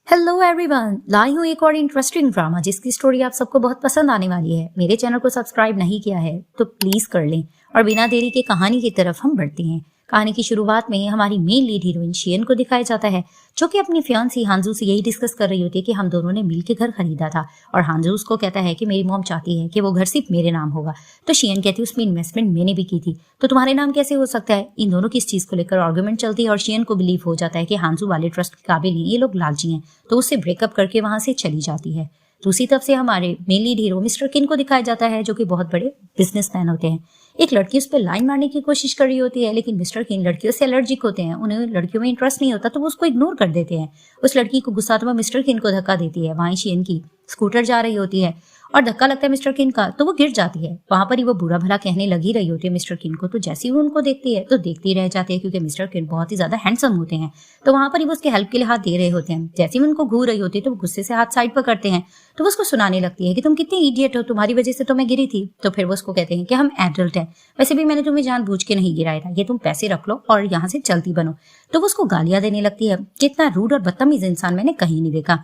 Hello everyone, लाई हूँ एक और इंटरेस्टिंग ड्रामा जिसकी स्टोरी आप सबको बहुत पसंद आने वाली है। मेरे चैनल को सब्सक्राइब नहीं किया है तो प्लीज कर लें और बिना देरी के कहानी की तरफ हम बढ़ते हैं। कहानी की शुरुआत में हमारी मेन लीड हीरोइन शियन को दिखाया जाता है, जो कि अपनी फियांसी हांजू से यही डिस्कस कर रही होती है कि हम दोनों ने मिल के घर खरीदा था। और हांजू उसको कहता है कि मेरी मॉम चाहती है कि वो घर सिर्फ मेरे नाम होगा। तो शियन कहती है उसमें इन्वेस्टमेंट मैंने भी की थी, तो तुम्हारे नाम कैसे हो सकता है। इन दोनों की इस चीज को लेकर आर्गुमेंट चलती है और शियन को बिलीव हो जाता है कि हांजू वाले ट्रस्ट के काबिल नहीं, ये लोग लालची हैं। तो उससे ब्रेकअप करके वहां से चली जाती है। दूसरी तरफ से हमारे मेन लीड हीरो मिस्टर किन को दिखाया जाता है, जो कि बहुत बड़े बिजनेसमैन होते हैं। एक लड़की उस पर लाइन मारने की कोशिश कर रही होती है, लेकिन मिस्टर किन लड़कियों से एलर्जिक होते हैं, उन्हें लड़कियों में इंटरेस्ट नहीं होता, तो वो उसको इग्नोर कर देते हैं। उस लड़की को गुस्सा तो वो मिस्टर किन को धक्का देती है। वहीं शियन की स्कूटर जा रही होती है और धक्का लगता है मिस्टर किन का, तो वो गिर जाती है। वहां पर ही वो बुरा भला कहने लगी रही होती है मिस्टर किन को, तो जैसे ही वो उनको देखती है तो देखती रह जाती है, क्योंकि मिस्टर किन बहुत ही ज्यादा हैंडसम होते हैं। तो वहां पर ही वो उसके हेल्प के लिए हाथ दे रहे होते हैं। जैसे ही उनको घूर रही होती है तो वो गुस्से से हाथ साइड पर करते हैं। तो वो उसको सुनाने लगती है कि तुम कितनी इडियट हो, तुम्हारी वजह से तो मैं गिरी थी। तो फिर वो उसको कहते हैं कि हम एडल्ट हैं, वैसे भी मैंने तुम्हें जानबूझ के नहीं गिराया था, ये तुम पैसे रख लो और यहाँ से चलती बनो। तो वो उसको गालियां देने लगती है कि इतना रूड और बदतमीज इंसान मैंने कहीं नहीं देखा।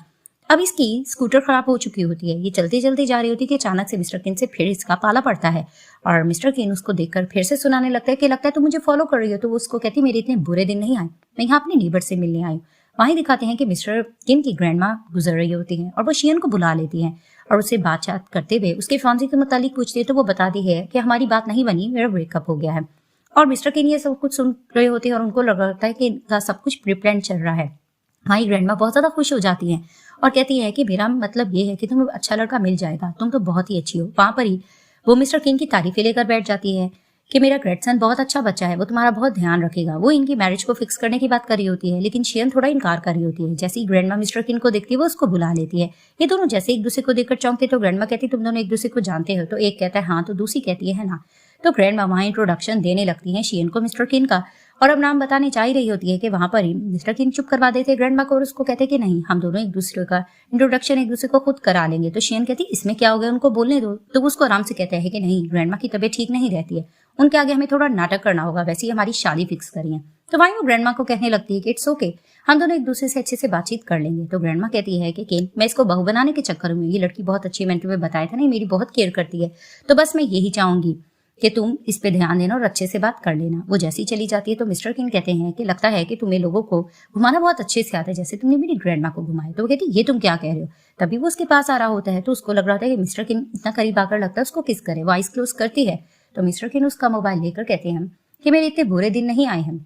अब इसकी स्कूटर खराब हो चुकी होती है, ये चलती चलती जा रही होती है कि अचानक से मिस्टर किन से फिर इसका पाला पड़ता है। और मिस्टर किन उसको देखकर फिर से सुनाने लगता है कि लगता है तुम मुझे फॉलो कर रही हो। तो वो उसको कहती है मेरे इतने बुरे दिन नहीं आए, मैं यहाँ अपने नेबर से मिलने आई हूँ। वहीं दिखाते हैं कि मिस्टर किन की ग्रैंड माँ गुजर रही होती है और वो शियन को बुला लेती है और उससे बातचीत करते हुए उसके फियांसे के मुतालिक पूछती है। तो वो बताती है कि हमारी बात नहीं बनी, मेरा ब्रेकअप हो गया है। और मिस्टर किन ये सब कुछ सुन रहे होते हैं और उनको लग रहा है कि इनका सब कुछ प्रीप्लान चल रहा है। हमारी ग्रैंडमा बहुत ज्यादा खुश हो जाती है और कहती है कि मेरा मतलब ये है कि तुम्हें अच्छा लड़का मिल जाएगा, तुम तो बहुत ही अच्छी हो। वहां पर ही वो मिस्टर किंग की तारीफें लेकर बैठ जाती है कि मेरा ग्रेटसन बहुत अच्छा बच्चा है, वो तुम्हारा बहुत ध्यान रखेगा। वो इनकी मैरिज को फिक्स करने की बात कर रही होती है, लेकिन शियन थोड़ा इनकार कर रही होती है। जैसे ही ग्रैंडमा मिस्टर किंग को देखती है वो उसको बुला लेती है। ये दोनों जैसे एक दूसरे को देखकर चौंकते, तो ग्रैंडमा कहती तुम दोनों एक दूसरे को जानते हो। तो एक कहता है हाँ, तो दूसरी कहती है ना। तो ग्रैंडमा वहां इंट्रोडक्शन देने लगती है शियन को मिस्टर किन का, और अब नाम बताने जा ही रही होती है कि वहां पर ही मिस्टर किन चुप करवा देते हैं ग्रैंडमा को और उसको कहते हैं कि नहीं, हम दोनों एक दूसरे का इंट्रोडक्शन एक दूसरे को खुद करा लेंगे। तो शियन कहती इसमें क्या हो गया, उनको बोलने दो। तो उसको आराम से कहता है कि नहीं, ग्रैंडमा की तबीयत ठीक नहीं रहती है, उनके आगे हमें थोड़ा नाटक करना होगा, वैसे ही हमारी शादी फिक्स करी है। तो वहीं वो ग्रैंडमा को कहने लगती है कि इट्स ओके, हम दोनों एक दूसरे से अच्छे से बातचीत कर लेंगे। तो ग्रैंडमा कहती है कि केन, मैं इसको बहू बनाने के चक्कर में, ये लड़की बहुत अच्छी है, मैंने तुम्हें बताया था नहीं, मेरी बहुत केयर करती है, तो बस मैं यही चाहूंगी कि तुम इस पे ध्यान देना और अच्छे से बात कर लेना। वो जैसी चली जाती है तो मिस्टर किंग कहते हैं कि लगता है कि तुम्हें लोगों को घुमाना बहुत अच्छे से आता है, जैसे तुमने मेरी ग्रैंडमा को घुमाया। तो वो कहती है ये तुम क्या कह रहे हो। तभी वो उसके पास आ रहा होता है, तो उसको लग रहा होता है कि मिस्टर किंग इतना करीब आकर लगता है उसको किस करे। वो आइस क्लोज करती है तो मिस्टर किंग उसका मोबाइल लेकर कहते हैं कि मेरे इतने बुरे दिन नहीं आए हैं,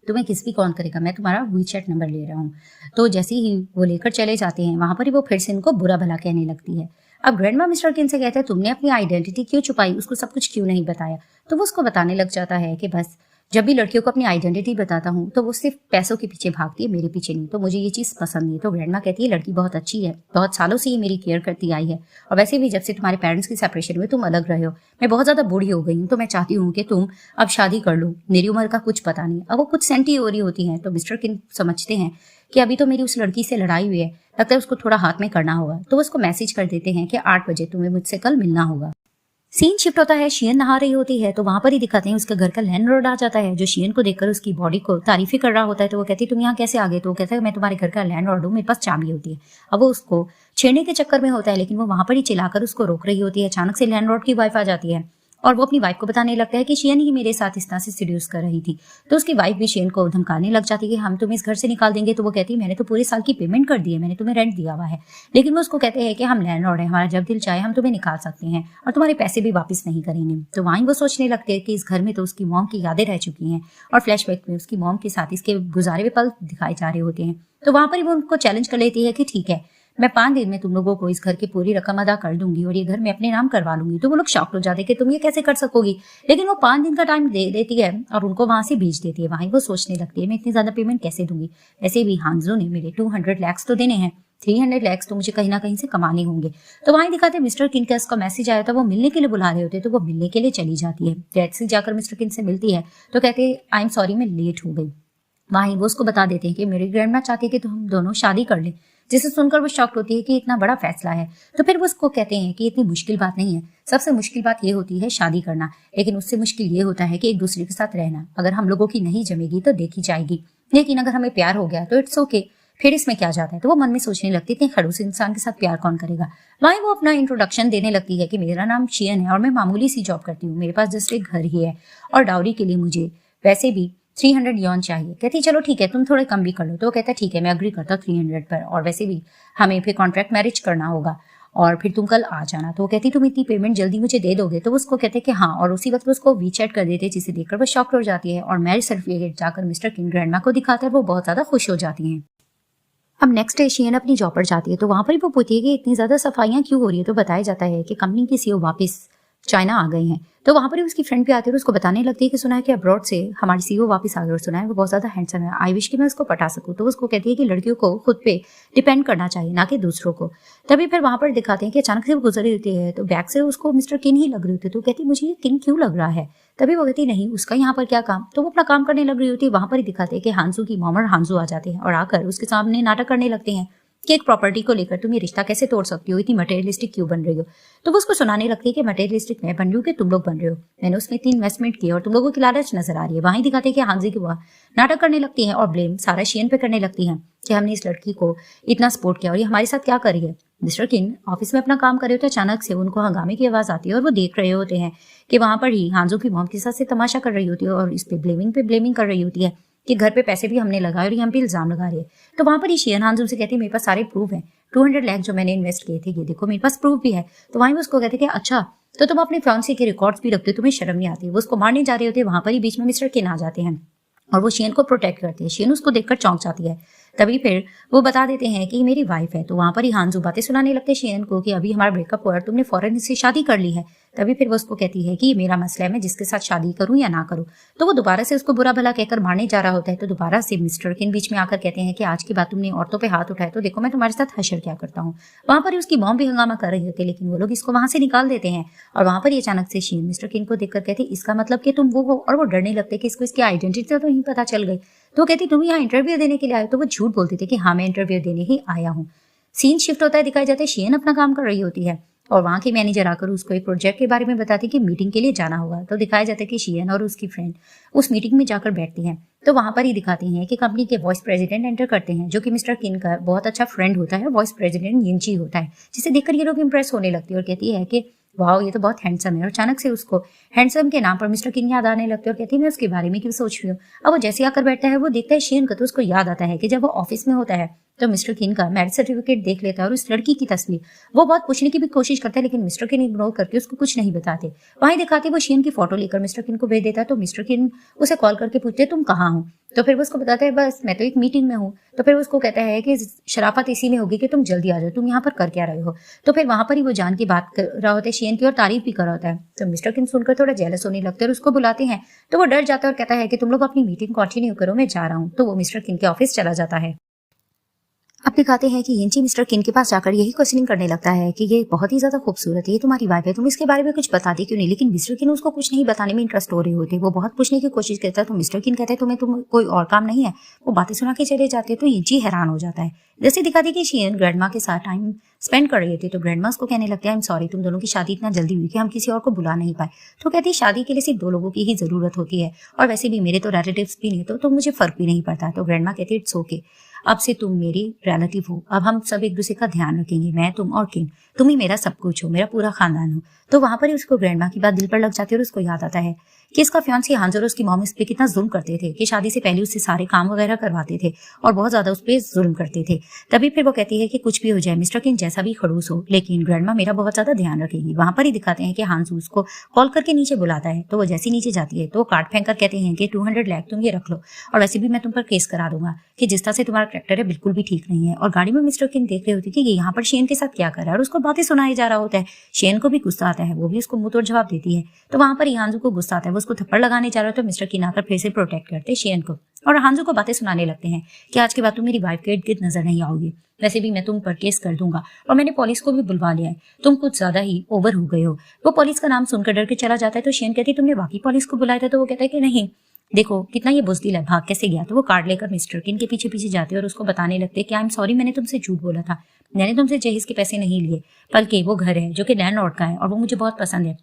तुम्हें किस भी कॉल करेगा, मैं तुम्हारा वीचैट नंबर ले रहा हूँ। तो जैसे ही वो लेकर चले जाते हैं वहां पर ही वो फिर से इनको बुरा भला कहने लगती है। अब ग्रैंडमा मिस्टर किन से कहते हैं तुमने अपनी आइडेंटिटी क्यों छुपाई, उसको सब कुछ क्यों नहीं बताया। तो वो उसको बताने लग जाता है कि बस जब भी लड़कियों को अपनी आइडेंटिटी बताता हूँ तो वो सिर्फ पैसों के पीछे भागती है, मेरे पीछे नहीं, तो मुझे ये चीज पसंद नहीं है। तो ग्रैंडमा कहती है लड़की बहुत अच्छी है, बहुत सालों से ये मेरी केयर करती आई है, और वैसे भी जब से तुम्हारे पेरेंट्स की सेपरेशन में तुम अलग रहे हो, मैं बहुत ज्यादा बूढ़ी हो गई हूँ, तो मैं चाहती हूँ कि तुम अब शादी कर लो, मेरी उम्र का कुछ पता नहीं। अब वो कुछ सेंटी हो रही होती है, तो मिस्टर किन समझते हैं कि अभी तो मेरी उस लड़की से लड़ाई हुई है, लगता है उसको थोड़ा हाथ में करना होगा। तो वो उसको मैसेज कर देते हैं कि 8 बजे तुम्हें मुझसे कल मिलना होगा। सीन शिफ्ट होता है, शियन नहा रही होती है, तो वहां पर ही दिखाते हैं उसके घर का लैंडलॉर्ड आ जाता है, जो शियन को देखकर उसकी बॉडी को तारीफी कर रहा होता है। तो वो कहती है तुम यहाँ कैसे आ गए। तो वो कहता है मैं तुम्हारे घर का लैंडलॉर्ड हूँ, मेरे पास चाबी होती है। अब वो उसको छेड़ने के चक्कर में होता है, लेकिन वो वहां पर ही चिल्लाकर उसको रोक रही होती है। अचानक से लैंडलॉर्ड की वाइफ आ जाती है और वो अपनी वाइफ को बताने लगता है कि शियन ही मेरे साथ इस तरह से सीड्यूस कर रही थी। तो उसकी वाइफ भी शियन को धमकाने लग जाती है कि हम तुम्हें इस घर से निकाल देंगे। तो वो कहती है मैंने तो पूरे साल की पेमेंट कर दी है, मैंने तुम्हें रेंट दिया हुआ है। लेकिन वो उसको कहते हैं कि हम लैंडलॉर्ड है, हमारा जब दिल चाहे हम तुम्हें निकाल सकते हैं और तुम्हारे पैसे भी वापस नहीं करेंगे। तो वहीं वो सोचने लगते हैं कि इस घर में तो उसकी मॉम की यादें रह चुकी हैं और फ्लैशबैक में उसकी मॉम के साथ इसके गुजारे हुए पल दिखाए जा रहे होते हैं। तो वहां पर ही वो उनको चैलेंज कर लेती है कि ठीक है, मैं 5 दिन में तुम लोगों को इस घर की पूरी रकम अदा कर दूंगी और ये घर मैं अपने नाम करवा लूंगी। तो वो लोग शॉक हो जाते हैं कि तुम ये कैसे कर सकोगी, लेकिन वो 5 दिन का टाइम दे देती है और उनको वहां से भेज देती है। वहीं वो सोचने लगती है मैं इतनी ज्यादा पेमेंट कैसे दूंगी, ऐसे भी हांजो ने मेरे 200 लाख तो देने हैं, 300 लाख तो मुझे कहीं ना कहीं से कमाने होंगे। तो वहीं दिखाते मिस्टर किन का इसका मैसेज आया था, वो मिलने के लिए बुला रहे होते, तो वो मिलने के लिए चली जाती है। जैसे जाकर मिस्टर किन से मिलती है तो कहते आई एम सॉरी मैं लेट हो गई। वहीं वो उसको बता देते हैं कि मेरी ग्रैंडमा चाहती है कि तो हम दोनों शादी कर लें, जिसे सुनकर वो शॉक्ड होती है कि इतना बड़ा फैसला है। तो फिर वो उसको कहते हैं कि इतनी मुश्किल बात नहीं है, सबसे मुश्किल बात ये होती है शादी करना, लेकिन उससे मुश्किल ये होता है कि एक दूसरे के साथ रहना। अगर हम लोगों की नहीं जमेगी तो देखी जाएगी, लेकिन अगर हमें प्यार हो गया तो इट्स ओके, फिर इसमें क्या जाता है। तो वो मन में सोचने लगती है इतने खड़ूस इंसान के साथ प्यार कौन करेगा। वहीं वो अपना इंट्रोडक्शन देने लगती है कि मेरा नाम शियन है और मैं मामूली सी जॉब करती हूँ, मेरे पास जस्ट एक घर ही है और डाउरी के लिए मुझे वैसे भी 300 यॉन चाहिए। कहती चलो ठीक है, तुम थोड़े कम भी कर लो। तो वो कहता है ठीक है, मैं अग्री करता हूँ 300 पर, और वैसे भी हमें फिर कॉन्ट्रैक्ट मैरिज करना होगा और फिर तुम कल आ जाना। तो वो कहती तुम इतनी पेमेंट जल्दी मुझे दे दोगे। तो उसको कहते कि हाँ, और उसी वक्त वो उसको वीचैट कर देते, जिसे देखकर वो शॉक हो जाती है और मैरिज सर्टिफिकेट जाकर मिस्टर किंग ग्रैंडमा को दिखाता है। वो बहुत ज्यादा खुश हो जाती हैं। अब नेक्स्ट डे शियन अपनी जॉब पर जाती है तो वहां पर ही वो पूछती है कि इतनी ज्यादा सफाइयां क्यों हो रही है। तो बताया जाता है कि कंपनी के सीईओ वापस चाइना आ गए हैं। तो वहां पर ही उसकी फ्रेंड भी आती है और उसको बताने लगती है कि सुना है कि अब्रॉड से हमारी सीईओ वापस आ गए और सुना है वो बहुत ज्यादा हैंडसम है, आई विश कि मैं उसको पटा सकूं। तो उसको कहती है कि लड़कियों को खुद पे डिपेंड करना चाहिए, ना कि दूसरों को। तभी फिर वहां पर दिखाते हैं कि अचानक से वो गुजर रही होती है तो बैक से उसको मिस्टर किन ही लग रही होती है। तो कहती मुझे ये किन क्यों लग रहा है। तभी वो कहती नहीं, उसका यहाँ पर क्या काम। तो वो अपना काम करने लग रही होती है। वहां पर ही दिखाते हैं कि हांसू की मॉम और हांसू आ जाते हैं और आकर उसके सामने नाटक करने लगते हैं कि एक प्रॉपर्टी को लेकर तुम ये रिश्ता कैसे तोड़ सकती हो, इतनी मटेरियलिस्टिक क्यों बन रही हो। तो वो उसको सुनाने लगती है कि मटेरियलिस्टिक मैं बन रही हूँ कि तुम लोग बन रहे हो, मैंने उसमें इतनी इन्वेस्टमेंट की और तुम लोगों की लालच नजर आ रही है। वहीं दिखाते हैं कि हांजी की बुआ नाटक करने लगती है और ब्लेम सारा शियन पे करने लगती है कि हमने इस लड़की को इतना सपोर्ट किया और ये हमारे साथ क्या कर रही है। मिस्टर किन ऑफिस में अपना काम कर रहे होते हैं, अचानक से उनको हंगामे की आवाज आती है और वो देख रहे होते हैं कि वहां पर ही हांजो की मॉम के साथ से तमाशा कर रही होती है और इस पे ब्लेमिंग कर रही होती है कि घर पे पैसे भी हमने लगाए और ये हम पे इल्जाम लगा रही है। तो वहां पर ही शियन हांजो से कहती है मेरे पास सारे प्रूफ हैं, 200 लाख जो मैंने इन्वेस्ट किए थे ये देखो मेरे पास प्रूफ भी है। तो वहीं वो उसको कहते कि अच्छा तो तुम अपने फ्रांसी के रिकॉर्ड्स भी रखते हो, तुम्हें शर्म नहीं आती। वो उसको मारने जा रहे होते, वहां पर ही बीच में मिस्टर किन आ जाते हैं और वो शियन को प्रोटेक्ट करते हैं। शियन उसको देखकर चौंक जाती है। तभी फिर वो बता देते हैं कि मेरी वाइफ है। तो वहां पर ही हांजू बातें सुनाने लगते हैं शियन को कि अभी हमारा ब्रेकअप हुआ, तुमने फौरन इससे शादी कर ली है। तभी फिर वो उसको कहती है कि ये मेरा मसला है, मैं जिसके साथ शादी करूं या ना करूं। तो वो दोबारा से उसको बुरा भला कहकर मारने जा रहा होता है। तो दोबारा से मिस्टर किन बीच में आकर कहते हैं कि आज के बाद तुमने औरतों पे हाथ उठाए तो देखो मैं तुम्हारे साथ हशर क्या करता हूँ। वहां पर ही उसकी मॉम भी हंगामा कर रही होती है, लेकिन वो लोग इसको वहां से निकाल देते हैं। और वहां पर ही अचानक से शियन मिस्टर किन को देखकर कहते इसका मतलब कि तुम वो हो, और वो डरने लगते कि इसको इसकी आइडेंटिटी तो नहीं पता चल गई। तो कहती तुम यहाँ इंटरव्यू देने के लिए आए। तो वो झूठ बोलती थी कि हाँ मैं इंटरव्यू देने ही आया हूँ। सीन शिफ्ट होता है, दिखाई जाता है शियन अपना काम कर रही होती है और वहां की मैनेजर आकर उसको एक प्रोजेक्ट के बारे में बताती कि मीटिंग के लिए जाना होगा। तो दिखाया जाता है कि शियन और उसकी फ्रेंड उस मीटिंग में जाकर बैठती हैं। तो वहां पर ही दिखाती हैं कि कंपनी के वाइस प्रेसिडेंट एंटर करते हैं, जो कि मिस्टर किन का बहुत अच्छा फ्रेंड होता है, वाइस प्रेसिडेंट यिंची होता है, जिसे देखकर ये लोग इंप्रेस होने लगती है और कहती है कि वाह ये तो बहुत हैंडसम है। और अचानक से उसको हैंडसम के नाम पर मिस्टर किन याद आने लगते हैं और कहती है मैं उसके बारे में क्यों सोच रही हूँ। अब वो जैसे आकर बैठता है वो देखता है शियन का, तो उसको याद आता है कि जब वो ऑफिस में होता है तो मिस्टर किन का मैरिज सर्टिफिकेट देख लेता है और उस लड़की की तस्वीर वो बहुत पूछने की भी कोशिश करता है, लेकिन मिस्टर किन इग्नोर करके उसको कुछ नहीं बताते। वहीं दिखाते वो शियन की फोटो लेकर मिस्टर किन को भेज देता है। तो मिस्टर किन उसे कॉल करके पूछते तुम कहाँ हो। तो फिर वो उसको बताता है बस मैं तो एक मीटिंग में हूँ। तो फिर उसको कहता है कि शराफत इसी में होगी कि तुम जल्दी आ जाओ, तुम यहाँ पर कर क्या रहे हो। तो फिर वहां पर ही वो जान की बात कर रहा होता है शियन की और तारीफ भी कर रहा होता है। तो मिस्टर किन सुनकर थोड़ा जेलस होने लगते हैं और उसको बुलाते हैं। तो वो डर जाता है और कहता है कि तुम लोग अपनी मीटिंग कंटिन्यू करो, मैं जा रहा हूँ। तो वो मिस्टर किन के ऑफिस चला जाता है। अब दिखाते हैं कि यिंची मिस्टर किन के पास जाकर यही क्वेश्चनिंग करने लगता है कि ये बहुत ही ज्यादा खूबसूरत है, ये तुम्हारी वाइफ है, तुम इसके बारे में कुछ बताती क्यों नहीं। लेकिन मिस्टर किन उसको कुछ नहीं बताने में इंटरेस्ट हो रही होती, वो बहुत पूछने की कोशिश करता है। तो मिस्टर किन कहते हैं तुम्हें कोई और काम नहीं है, वो बातें सुना के चले जाते हैं। तो यिंची हैरान हो जाता है। जैसे दिखाती कि शियन ग्रैंडमा के साथ टाइम स्पेंड कर रही थी तो ग्रैंडमा उसको कहने लगते हैं आई एम सॉरी, तुम दोनों की शादी इतना जल्दी हुई कि हम किसी और को बुला नहीं पाए। तो कहती है शादी के लिए सिर्फ 2 लोगों की ही जरूरत होती है और वैसे भी मेरे तो रिलेटिव्स भी नहीं, तो मुझे फर्क भी नहीं पड़ता। तो ग्रैंडमा कहती है इट्स ओके, अब से तुम मेरी रिलेटिव हो, अब हम सब एक दूसरे का ध्यान रखेंगे, मैं तुम और किन, तुम ही मेरा सब कुछ हो, मेरा पूरा खानदान हो। तो वहां पर ही उसको ग्रैंडमा की बात दिल पर लग जाती है और उसको याद आता है कि इसका फियांसी हांजो और उसकी मॉम इस पे कितना जुल्म करते थे कि शादी से पहले उससे सारे काम वगैरह करवाते थे और बहुत ज्यादा उस पर जुल्म करते थे। तभी फिर वो कहती है कि कुछ भी हो जाए मिस्टर किन जैसा भी खड़ूस हो, लेकिन ग्रैंडमा मेरा बहुत ज्यादा ध्यान रखेगी। वहां पर ही दिखाते हैं कि हांजू उसको कॉल करके नीचे बुलाता है। तो वो जैसे नीचे जाती है तो वो कार्ड फेंक कर कहते हैं कि 200 लाख तुम ये रख लो और वैसे भी मैं तुम पर केस करा दूंगा कि जिस तरह से तुम्हारा कैरेक्टर है बिल्कुल भी ठीक नहीं है। और गाड़ी में मिस्टर किन देख रहे होती थी कि यहाँ पर शेन के साथ क्या कर रहा है और उसको बातें सुनाई जा रहा होता है। शेन को भी गुस्सा आता है, वो भी उसको मुंह तोड़ जवाब देती है। तो वहां पर हांजू को गुस्सा आता है, वो उसको थप्पड़ लगाने जा रहा है। तो मिस्टर किन आकर फिर से प्रोटेक्ट करते हैं शेन को और हांजू को बातें सुनाने लगते हैं कि आज के बाद तुम मेरी वाइफ के इर्द गिर्द नजर नहीं आओगी, वैसे भी मैं तुम पर केस कर दूंगा और मैंने पुलिस को भी बुलवा लिया है, तुम कुछ ज्यादा ही ओवर हो गए हो। वो पुलिस का नाम सुनकर डर के चला जाता है। तो शेन कहती तुमने वाकई पुलिस को बुलाया था। तो वो कहता है कि नहीं, देखो कितना ये बुज़दिल है, भाग कैसे गया। तो वो कार्ड लेकर मिस्टर किन के पीछे पीछे जाते और उसको बताने लगते कि आई एम सॉरी, मैंने तुमसे झूठ बोला था, मैंने तुमसे जहेज के पैसे नहीं लिए, बल्कि वो घर है जो कि लैंडलॉर्ड का है और वो मुझे बहुत पसंद है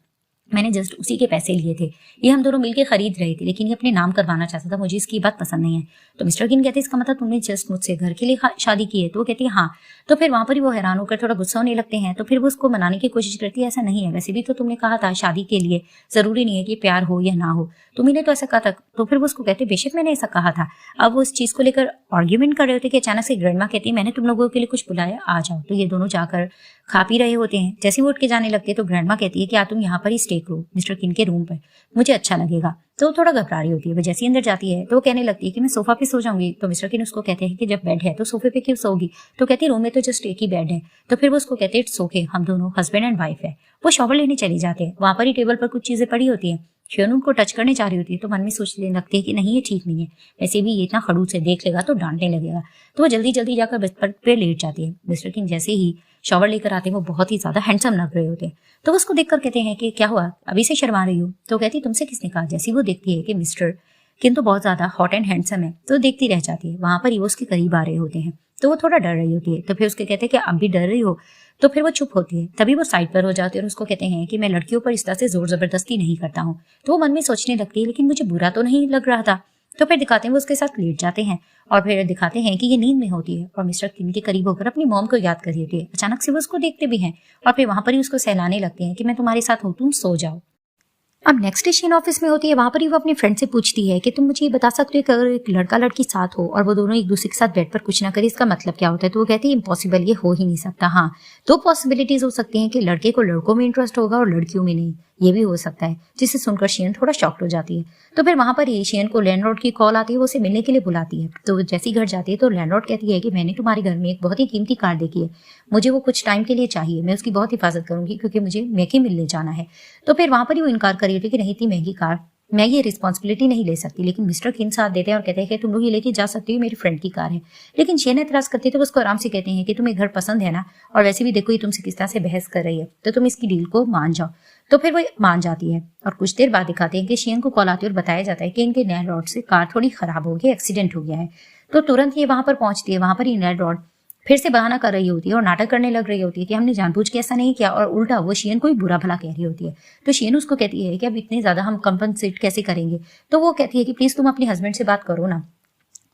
मैंने जस्ट उसी के पैसे लिए थे, ये हम दोनों मिलकर खरीद रहे थे, लेकिन ये अपने नाम करवाना चाहता था, मुझे इसकी बात पसंद नहीं है। तो मिस्टर किन कहते इसका मतलब तुमने जस्ट मुझसे घर के लिए शादी की है? तो वो कहती है हाँ। तो फिर वहां पर ही वो हैरान होकर थोड़ा गुस्सा होने लगते हैं। तो फिर वो उसको मनाने की कोशिश करती है, ऐसा नहीं है, वैसे भी तो तुमने कहा था शादी के लिए जरूरी नहीं है कि प्यार हो या ना हो, तुम्ही तो ऐसा कहा था। तो फिर वो उसको कहते बेशक मैंने ऐसा कहा था। अब वो इस चीज को लेकर आर्ग्यूमेंट कर रहे होते कि अचानक से ग्रैंडमा कहती है मैंने तुम लोगों के लिए कुछ बुलाया, आ जाओ। तो ये दोनों जाकर खा पी रहे होते हैं। जैसे वो उठ के जाने लगते हैं तो ग्रैंडमा कहती है कि तुम यहाँ पर ही स्टे करो मिस्टर किन के रूम पर, मुझे अच्छा लगेगा। तो वो थोड़ा घबरा रही होती है। वो जैसे अंदर जाती है तो वो कहने लगती है कि मैं सोफा पे सो जाऊंगी। तो मिस्टर किन उसको कहते हैं कि जब बेड है तो सोफे पे क्यों सोगी? तो कहती है रूम में तो जस्ट एक ही बेड है। तो फिर वो उसको कहते हैं इट्स ओके, हम दोनों हस्बैंड एंड वाइफ है। वो शॉवर लेने चली जाते हैं। वहां पर ही टेबल पर कुछ चीजें पड़ी होती है। शियोन उनको टच करने जा रही होती है तो मन में सोचने लगती है कि नहीं ये ठीक नहीं है, वैसे भी ये इतना खड़ूस से देख लेगा तो डांटने लगेगा। तो वो जल्दी जल्दी जाकर बिस्तर पे लेट जाती है। मिस्टर किंग जैसे ही शॉवर लेकर आते हैं वो बहुत ही ज्यादा हैंडसम लग रहे होते हैं। तो वो उसको देखकर कहते हैं कि क्या हुआ, अभी से शर्मा रही हो? तो कहती तुमसे किसने कहा? जैसी वो देखती है कि मिस्टर किन तो बहुत ज्यादा हॉट एंड हैंडसम है तो देखती रह जाती है। वहां पर ही वो उसके करीब आ रहे होते हैं तो वो थोड़ा डर रही होती है। तो फिर उसके कहते हैं कि अब भी डर रही हो? तो फिर वो चुप होती है। तभी वो साइड पर हो जाती है और उसको कहते हैं कि मैं लड़कियों पर इस तरह से जोर जबरदस्ती नहीं करता हूँ। तो वो मन में सोचने लगती है लेकिन मुझे बुरा तो नहीं लग रहा था। तो फिर दिखाते हैं वो उसके साथ लेट जाते हैं और फिर दिखाते हैं कि ये नींद में होती है और मिस्टर किन के करीब होकर अपनी मॉम को याद कर रही होती है। अचानक से वो उसको देखते भी हैं और फिर वहां पर ही उसको सहलाने लगते हैं कि मैं तुम्हारे साथ हूँ, तुम सो जाओ। अब नेक्स्ट स्टेशन ऑफिस में होती है। वहां पर ही वो अपने फ्रेंड से पूछती है कि तुम मुझे ये बता सकते हो कि अगर एक लड़का लड़की साथ हो और वो दोनों एक दूसरे के साथ बेड पर कुछ ना करे इसका मतलब क्या होता है? तो वो कहती है इम्पॉसिबल, ये हो ही नहीं सकता। हाँ, दो पॉसिबिलिटीज हो सकती हैं कि लड़के को लड़कों में इंटरेस्ट होगा और लड़कियों में नहीं, ये भी हो सकता है। जिसे सुनकर शियन थोड़ा शॉक्ड हो जाती है। तो फिर वहां पर शियन को लैंडलॉर्ड की कॉल आती है, वो उसे मिलने के लिए बुलाती है। तो जैसे ही घर जाती है तो लैंडलॉर्ड कहती है कि मैंने तुम्हारे घर में एक बहुत ही कीमती कार देखी है, मुझे वो कुछ टाइम के लिए चाहिए, मैं उसकी बहुत हिफाजत करूंगी क्योंकि मुझे मैके मिलने जाना है। तो फिर वहां पर ही वो इनकार कर रही थी कि नहीं, इतनी महंगी कार मैं ये रिस्पॉन्सिबिलिटी नहीं ले सकती। लेकिन मिस्टर किन साथ देते हैं और कहते हैं कि तुम लोग ये लेके जा सकती हो, मेरी फ्रेंड की कार है। लेकिन शेन एतराज करती है तो उसको आराम से कहते हैं कि तुम्हें घर पसंद है ना, और वैसे भी देखो ये तुमसे किस तरह से बहस कर रही है, तो तुम इसकी डील को मान जाओ। तो फिर वो मान जाती है और कुछ देर बाद दिखाते हैं कि शेन को कॉल आती है और बताया जाता है कि इनके लैंडलॉर्ड से कार थोड़ी खराब हो गई, एक्सीडेंट हो गया है। तो तुरंत ये वहां पर पहुंचती है। वहां पर ही लैंडलॉर्ड फिर से बहाना कर रही होती है और नाटक करने लग रही होती है कि हमने जानबूझ के ऐसा नहीं किया, और उल्टा वो शियन को ही बुरा भला कह रही होती है। तो शियन उसको कहती है कि अब इतने ज्यादा हम कंपनसेट कैसे करेंगे? तो वो कहती है कि प्लीज तुम अपने हस्बैंड से बात करो ना,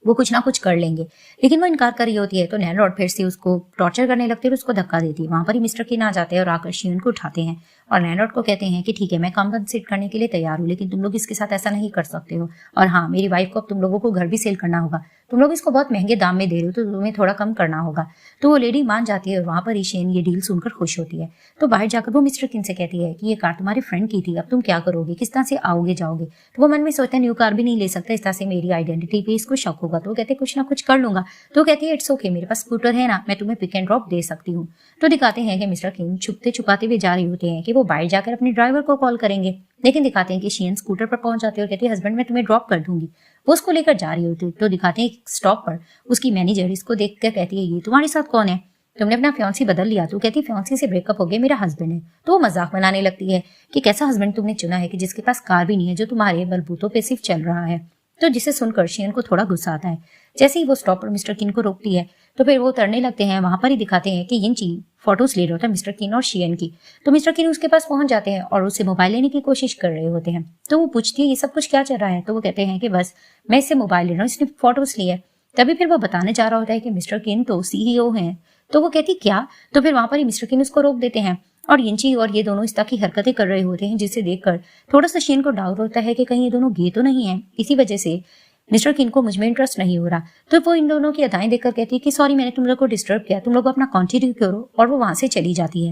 वो कुछ ना कुछ कर लेंगे। लेकिन वो इनकार कर रही होती है। तो लैंडलॉर्ड फिर से उसको टॉर्चर करने लगते हैं और उसको धक्का देती है। वहां पर ही मिस्टर किन आ जाते हैं और आकर शियन को उठाते हैं और लैंडलॉर्ड को कहते हैं कि ठीक है, मैं कॉम्पनसेट करने के लिए तैयार हूँ, लेकिन तुम लोग इसके साथ ऐसा नहीं कर सकते हो। और हाँ, मेरी वाइफ को अब तुम लोगों को घर भी सेल करना होगा, तुम लोग इसको बहुत महंगे दाम में दे रहे हो तो तुम्हें थोड़ा कम करना होगा। तो वो लेडी मान जाती है और वहां पर ही शेन ये डील सुनकर खुश होती है। तो बाहर जाकर वो मिस्टर किन से कहती है कि ये कार तुम्हारी फ्रेंड की थी, अब तुम क्या करोगे, किस तरह से आओगे जाओगे? तो वो मन में सोचता है न्यू कार भी नहीं ले सकता, इस तरह से मेरी आइडेंटिटी पे इसको शक होगा। तो कहते कुछ ना कुछ कर लूंगा। तो कहती है इट्स ओके, मेरे पास स्कूटर है ना, मैं तुम्हें पिक एंड ड्रॉप दे सकती हूँ। तो दिखाते हैं कि मिस्टर किन छुपते छुपाते हुए जा रहे होते हैं कि वो बाहर जाकर अपने ड्राइवर को कॉल करेंगे। लेकिन दिखाते हैं कि शियन स्कूटर पर पहुंच जाती है और कहती है हस्बैंड मैं तुम्हें ड्रॉप कर दूंगी। वो उसको लेकर जा रही होती है। तो दिखाते हैं स्टॉप पर उसकी मैनेजर इसको देख कर कहती है ये तुम्हारे साथ कौन है, तुमने अपना फ्योंसी बदल लिया? तो कहती है फ्योंसी से ब्रेकअप हो गया, मेरा हस्बैंड है। तो वो मजाक बनाने लगती है कि कैसा हस्बैंड तुमने चुना है कि जिसके पास कार भी नहीं है, जो तुम्हारे बलबूतों पे सिर्फ चल रहा है। तो जिसे सुनकर शियन को थोड़ा गुस्सा आता है। जैसे ही वो स्टॉप पर मिस्टर किन को रोकती है तो फिर वो उतरने लगते हैं। वहां पर ही दिखाते हैं कि यिंची फोटोज ले रहा होता है मिस्टर किन और शियन की। तो मिस्टर किन उसके पास पहुंच जाते हैं और उससे मोबाइल लेने की कोशिश कर रहे होते हैं। तो वो पूछती है ये सब कुछ क्या चल रहा है? तो वो कहते हैं कि बस मैं इससे मोबाइल ले रहा हूँ, इसने फोटोज ली है। तभी फिर वो बताने जा रहा होता है कि मिस्टर किन तो सीईओ हैं। तो वो कहती क्या? तो फिर वहां पर ही मिस्टर किन उसको रोक देते हैं और यिंची और ये दोनों इस तरह की हरकतें कर रहे होते हैं जिसे देखकर थोड़ा सा शियन को डाउट होता है कि कहीं ये दोनों गे तो नहीं है। इसी वजह से मिस्टर किन को मुझमें इंटरेस्ट नहीं हो रहा। तो वो इन दोनों की अदाएं देखकर कहती है कि सॉरी मैंने तुम लोग को डिस्टर्ब किया, तुम लोग अपना कंटिन्यू करो, और वो वहां से चली जाती है।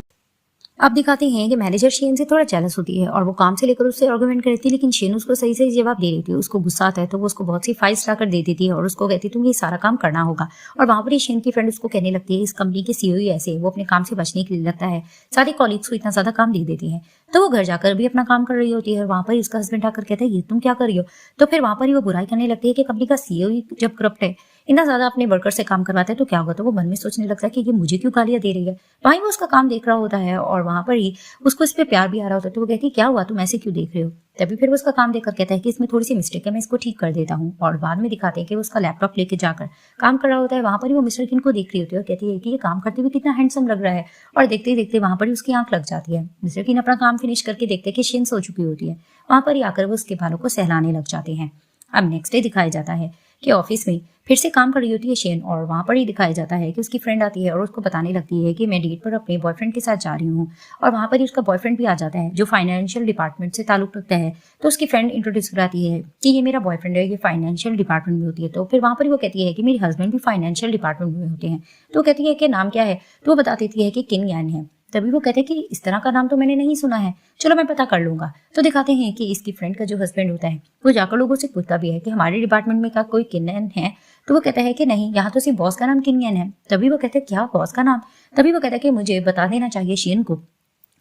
अब दिखाते हैं कि मैनेजर शेन से थोड़ा जेलस होती है और वो काम से लेकर उससे आर्गुमेंट करती है, लेकिन शेन उसको सही सही जवाब दे रही थी। उसको गुस्सा आता है तो वो उसको बहुत सी फाइल्स लाकर दे देती है और उसको कहती है तुम ये सारा काम करना होगा। और वहां पर ही शेन की फ्रेंड उसको कहने लगती है इस कंपनी के सीईओ ही ऐसे, वो अपने काम से बचने के लिए लगता है सारे कॉलीग्स को इतना ज्यादा काम दे देती है। तो वो घर जाकर भी अपना काम कर रही होती है और वहां पर ही उसका हस्बैंड आकर कहता है ये तुम क्या कर रही हो? तो फिर वहां पर ही वो बुराई करने लगती है कि कंपनी का सीईओ ही जब करप्ट है, इतना ज्यादा अपने वर्कर से काम करवाता है तो क्या होगा? तो वो मन में सोचने लगता है कि ये मुझे क्यों गालियां दे रही है। वहीं वो उसका काम देख रहा होता है और वहां पर ही उसको इस पे प्यार भी आ रहा होता है। तो वो कहती है क्या हुआ, तुम ऐसे क्यों देख रहे हो? तभी फिर वो उसका काम देखकर कहता है कि इसमें थोड़ी सी मिस्टेक है, मैं इसको ठीक कर देता हूँ। और बाद में दिखाते हैं कि वो उसका लैपटॉप लेके जाकर काम कर रहा होता है। वहां पर ही वो मिस्टर किन को देख रही होती है और कहती है कि ये काम करते हुए कितना हैंडसम लग रहा है। और देखते ही देखते वहां पर ही उसकी आंख लग जाती है। मिस्टर किन अपना काम फिनिश करके देखते हैं कि शियन सो चुकी होती है। वहां पर ही आकर वो उसके बालों को सहलाने लग जाते हैं। अब नेक्स्ट डे दिखाया जाता है कि ऑफिस में फिर से काम कर रही होती है शेन, और वहां पर ही दिखाया जाता है कि उसकी फ्रेंड आती है और उसको बताने लगती है कि मैं डेट पर अपने बॉयफ्रेंड के साथ जा रही हूँ। और वहां पर ही उसका बॉयफ्रेंड भी आ जाता है जो फाइनेंशियल डिपार्टमेंट से ताल्लुक रखता है। तो उसकी फ्रेंड इंट्रोड्यूस कराती है कि ये मेरा बॉयफ्रेंड है, ये फाइनेंशियल डिपार्टमेंट में होती है। तो फिर वहां पर ही वो कहती है कि मेरे हस्बैंड भी फाइनेंशियल डिपार्टमेंट में होते हैं। तो कहती है कि नाम क्या है, तो वो बता देती है कि किन यान है। तभी वो कहते हैं कि इस तरह का नाम तो मैंने नहीं सुना है, चलो मैं पता कर लूंगा। तो दिखाते हैं कि इसकी फ्रेंड का जो हस्बैंड होता है वो जाकर लोगों से पूछता भी है कि हमारे डिपार्टमेंट में क्या कोई किन्नन है। तो वो कहता है कि नहीं, यहाँ तो सिर्फ बॉस का नाम किन्नन है। तभी वो कहते हैं क्या बॉस का नाम। तभी वो कहता है कि मुझे बता देना चाहिए शियन को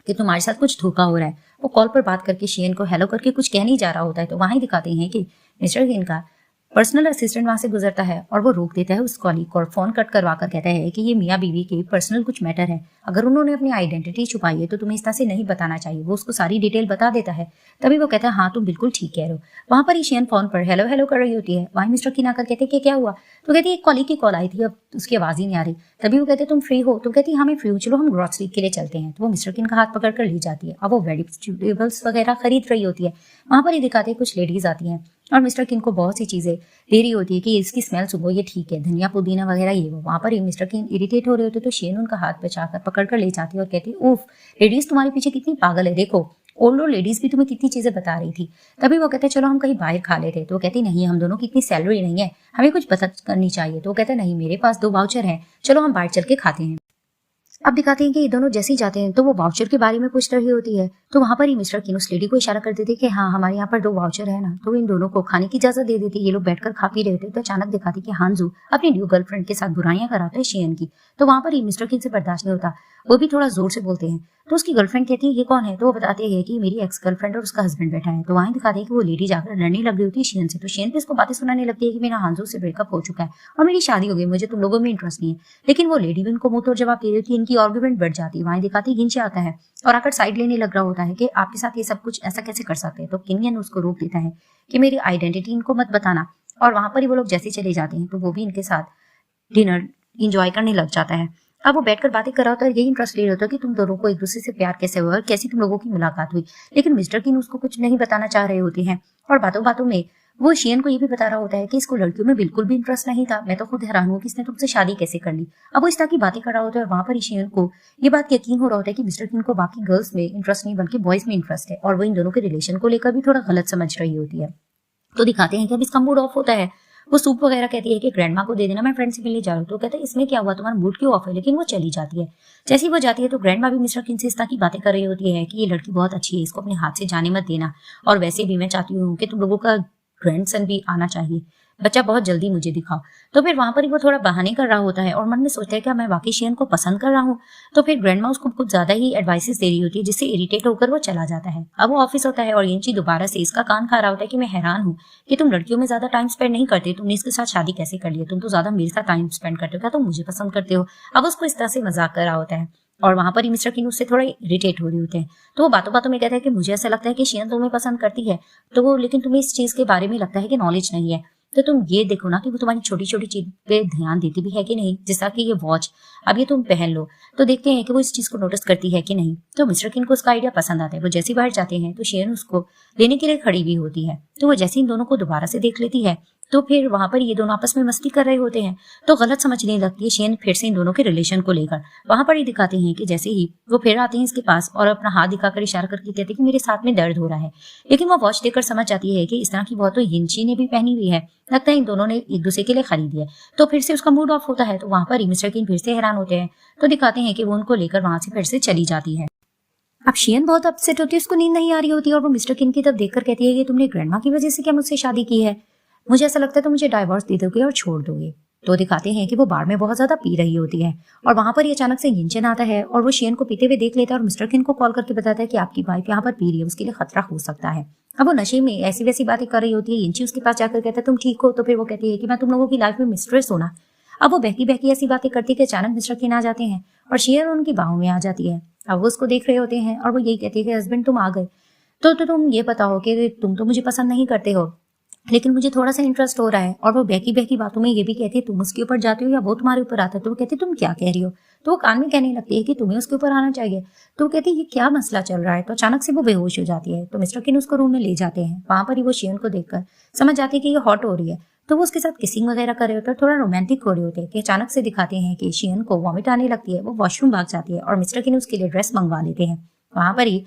कि तुम्हारे साथ कुछ धोखा हो रहा है। वो कॉल पर बात करके शियन को हेलो करके कुछ कह नहीं जा रहा होता है। तो वहां ही दिखाते हैं कि मिस्टर किन का पर्सनल असिस्टेंट वहां से गुजरता है और वो रोक देता है उस कॉलिग को और फोन कट करवा कर कहता है कि ये मियाँ बीवी के पर्सनल कुछ मैटर है, अगर उन्होंने अपनी आइडेंटिटी छुपाई है तो तुम्हें इस तरह से नहीं बताना चाहिए। वो उसको सारी डिटेल बता देता है। तभी वो कहता है हाँ तुम बिल्कुल ठीक कह रहे हो। वहां पर ईशियन फोन पर हेलो हेलो कर रही होती है। वहीं मिस्टर किन आकर कहते कि क्या हुआ। तो कहती है एक कॉलिग की कॉल आई थी, अब उसकी आवाज ही नहीं आ रही। तभी वो कहते तुम फ्री हो। तो कहती हाँ मैं फ्री हूँ, चलो हम ग्रोसरी के लिए चलते हैं। तो वो मिस्टर किन का हाथ पकड़ कर ले जाती है। अब वो वेजिटेबल्स वगैरह खरीद रही होती है। वहां पर ही दिखाते कुछ लेडीज आती हैं और मिस्टर किन को बहुत सी चीजें दे रही होती है कि इसकी स्मेल सुनो, ये ठीक है, धनिया पुदीना वगैरह ये वो। वहां पर ही मिस्टर किन इरिटेट हो रहे होते तो शेन उनका हाथ बचाकर पकड़ कर ले जाती है और कहती है उफ लेडीज तुम्हारे पीछे कितनी पागल है, देखो ओल्ड लेडीज भी तुम्हें कितनी चीजें बता रही थी। तभी वो कहते चलो हम कहीं बाहर खा लेते। तो वो कहती नहीं, हम दोनों की इतनी सैलरी नहीं है, हमें कुछ बचत करनी चाहिए। तो वो कहते नहीं, मेरे पास 2 वाउचर हैं, चलो हम बाहर चल के खाते हैं। अब दिखाते हैं कि ये दोनों जैसे ही जाते हैं तो वो वाउचर के बारे में पूछ रही होती है। तो वहां पर ही मिस्टर किन उस लेडी को इशारा कर देते कि हाँ हमारे यहाँ पर 2 वाउचर है ना। तो इन दोनों को खाने की इजाजत दे देती। ये लोग बैठकर खा पी रहे थे तो अचानक दिखाती कि हांजू अपनी न्यू गर्लफ्रेंड के साथ बुराइयां कराता है शेयन की। तो वहां पर ही मिस्टर किन से बर्दाश्त नहीं होता, वो भी थोड़ा जोर से बोलते हैं। तो उसकी गर्लफ्रेंड कहती है ये कौन है। तो वो बताते हैं कि मेरी एक्स गर्लफ्रेंड और उसका हस्बैंड बैठा है। तो वहीं दिखाते हैं कि वो लेडी जाकर लड़ने लग रही होती है शेयन से। तो शेयन पे इसको बातें सुनाने लगती है कि मेरा हांजू से ब्रेकअप हो चुका है और मेरी शादी हो गई, मुझे तुम लोगों में इंटरेस्ट नहीं है। लेकिन वो लेडी भी उनको मुंह तोड़ जवाब दे देती है। इनकी आर्गुमेंट बढ़ जाती है। वहीं दिखाती गिंचे आता है और आकर साइड लेने लग रहा होता है कि आपके साथ ये सब कुछ ऐसा कैसे कर सकते हैं। तो किनियन उसको रोक देता है कि मेरी आइडेंटिटी इनको मत बताना। और वहां पर ही वो लोग जैसे चले जाते हैं तो वो भी इनके साथ डिनर इंजॉय करने लग जाता है। अब वो बैठकर बातें कर रहा होता है, यही इंटरेस्ट ले रहा होता है कि तुम दोनों को एक दूसरे से प्यार कैसे हुआ और कैसी तुम लोगों की मुलाकात हुई। लेकिन मिस्टर किन उसको कुछ नहीं बताना चाह रहे होते हैं और बातों बातों में वो शियन को ये भी बता रहा होता है कि इसको लड़कियों में बिल्कुल भी इंटरेस्ट नहीं था, मैं तो खुद हैरान हूँ कि इसने तुमसे शादी कैसे कर ली। अब वो इस तरह की बातें कर रहा होता है और वहां पर शियन को ये बात यकीन हो रहा होता है कि मिस्टर किन को बाकी गर्ल्स में इंटरेस्ट नहीं बल्कि बॉयज में इंटरेस्ट है और वो इन दोनों के रिलेशन को लेकर भी थोड़ा गलत समझ रही होती है। तो दिखाते हैं कि अब इसका मूड ऑफ होता है। वो सूप वगैरह कहती है कि ग्रैंडमा को दे देना, मैं फ्रेंड से मिलने जा रहा हूँ। तो कहते हैं इसमें क्या हुआ, तुम्हारा मूड क्यों ऑफ है। लेकिन वो चली जाती है। जैसे ही वो जाती है तो ग्रैंडमा भी मिस्टर किन से इस तरह की बातें कर रही होती है कि ये लड़की बहुत अच्छी है, इसको अपने हाथ से जाने मत देना, और वैसे भी मैं चाहती हूँ कि तुम लोगों का ग्रैंडसन भी आना चाहिए, बच्चा बहुत जल्दी मुझे दिखाओ। तो फिर वहां पर ही वो थोड़ा बहाने कर रहा होता है और मन में सोचता है कि मैं वाकई शेयन को पसंद कर रहा हूँ। तो फिर ग्रैंडमा उसको कुछ ज्यादा ही एडवाइसेस दे रही होती है जिससे इरिटेट होकर वो चला जाता है। अब वो ऑफिस होता है और यंची दोबारा से इसका कान खा रहा होता है कि मैं हैरान हूँ कि तुम लड़कियों में ज्यादा टाइम स्पेंड नहीं करते, तुमने इसके साथ शादी कैसे कर लिया, तुम तो ज्यादा मेरे साथ टाइम स्पेंड करते हो, क्या तुम मुझे पसंद करते हो। अब उसको इस तरह से मजाक कर रहा होता है और वहां पर ही मिस्टर किन उससे थोड़ा इरिटेट हो रहे होते हैं। तो वो बातों बातों में कहता है कि मुझे ऐसा लगता है कि शेयन तुम्हें पसंद करती है, तो लेकिन तुम्हें इस चीज के बारे में लगता है कि नॉलेज नहीं है। तो तुम ये देखो ना कि वो तुम्हारी छोटी छोटी चीज पे ध्यान देती भी है कि नहीं, जैसा कि ये वॉच अब ये तुम पहन लो। तो देखते हैं कि वो इस चीज को नोटिस करती है कि नहीं। तो मिस्टर किन को उसका आइडिया पसंद आता है। वो जैसे बाहर जाते हैं तो शेयन उसको लेने के लिए खड़ी भी होती है। तो वो जैसे इन दोनों को दोबारा से देख लेती है तो फिर वहां पर ये दोनों आपस में मस्ती कर रहे होते हैं तो गलत समझने लगती है शेयन फिर से इन दोनों के रिलेशन को लेकर। वहां पर ये दिखाते हैं कि जैसे ही वो फिर आते हैं इसके पास और अपना हाथ दिखाकर इशारा करके कहते हैं कि मेरे साथ में दर्द हो रहा है। लेकिन वो वॉच देखकर समझ जाती है कि इस तरह की वॉच तो यिंची ने भी पहनी हुई है, लगता है इन दोनों ने एक दूसरे के लिए खरीदी है। तो फिर से उसका मूड ऑफ होता है। तो वहां पर मिस्टर किन फिर से हैरान होते हैं। तो दिखाते हैं कि वो उनको लेकर वहां से फिर से चली जाती है। अब शियन बहुत अपसेट होती है, उसको नींद नहीं आ रही होती है और वो मिस्टर किन की तरफ देखकर कहती है कि तुमने ग्रैंडमा की वजह से क्या मुझसे शादी की है, मुझे ऐसा लगता है तो मुझे डाइवोर्स दे दोगे और छोड़ दोगे। तो दिखाते हैं कि वो बार में बहुत ज्यादा पी रही होती है और वहां पर ये अचानक से यिंचन आता है और वो शियन को पीते हुए देख लेता है और मिस्टर किन को कॉल करके बताता है कि आपकी वाइफ यहाँ पर पी रही है, उसके लिए खतरा हो सकता है। अब वो नशे में ऐसी वैसी बातें कर रही होती है। यिंची उसके पास जाकर कहता है तुम ठीक हो। तो फिर वो कहती है कि मैं तुम लोगों की लाइफ में मिस्ट्रेस होना। अब वो बहकी बहकी ऐसी बातें करती कि अचानक मिस्टर किन आ जाते हैं और शेयर उनकी बाहों में आ जाती है। अब वो उसको देख रहे होते हैं और वो यही कहती है कि हस्बैंड तुम आ गए। तो तुम ये बताओ कि तुम तो मुझे पसंद नहीं करते हो, लेकिन मुझे थोड़ा सा इंटरेस्ट हो रहा है। और वो बहकी बहकी बातों में ये भी कहती है तुम उसके ऊपर जाती हो या वो तुम्हारे ऊपर आता है। तो वो कहती है तुम क्या कह रही हो। तो वो कान में कहने लगती है कि तुम्हें उसके ऊपर आना चाहिए। तो वो कहती है ये क्या मसला चल रहा है। तो अचानक से वो बेहोश हो जाती है। तो मिस्टर किन उसको रूम में ले जाते हैं। वहां पर ही वो शियन को देखकर समझ जाती है कि ये हॉट हो रही है। तो वो उसके साथ किसिंग वगैरह कर रहे होते हैं, थोड़ा रोमांटिक हो रहे होते हैं कि अचानक से दिखाते हैं कि शियन को वॉमिट आने लगती है। वो वॉशरूम भाग जाती है और मिस्टर किन उसके लिए ड्रेस मंगवा लेते हैं। वहां पर ही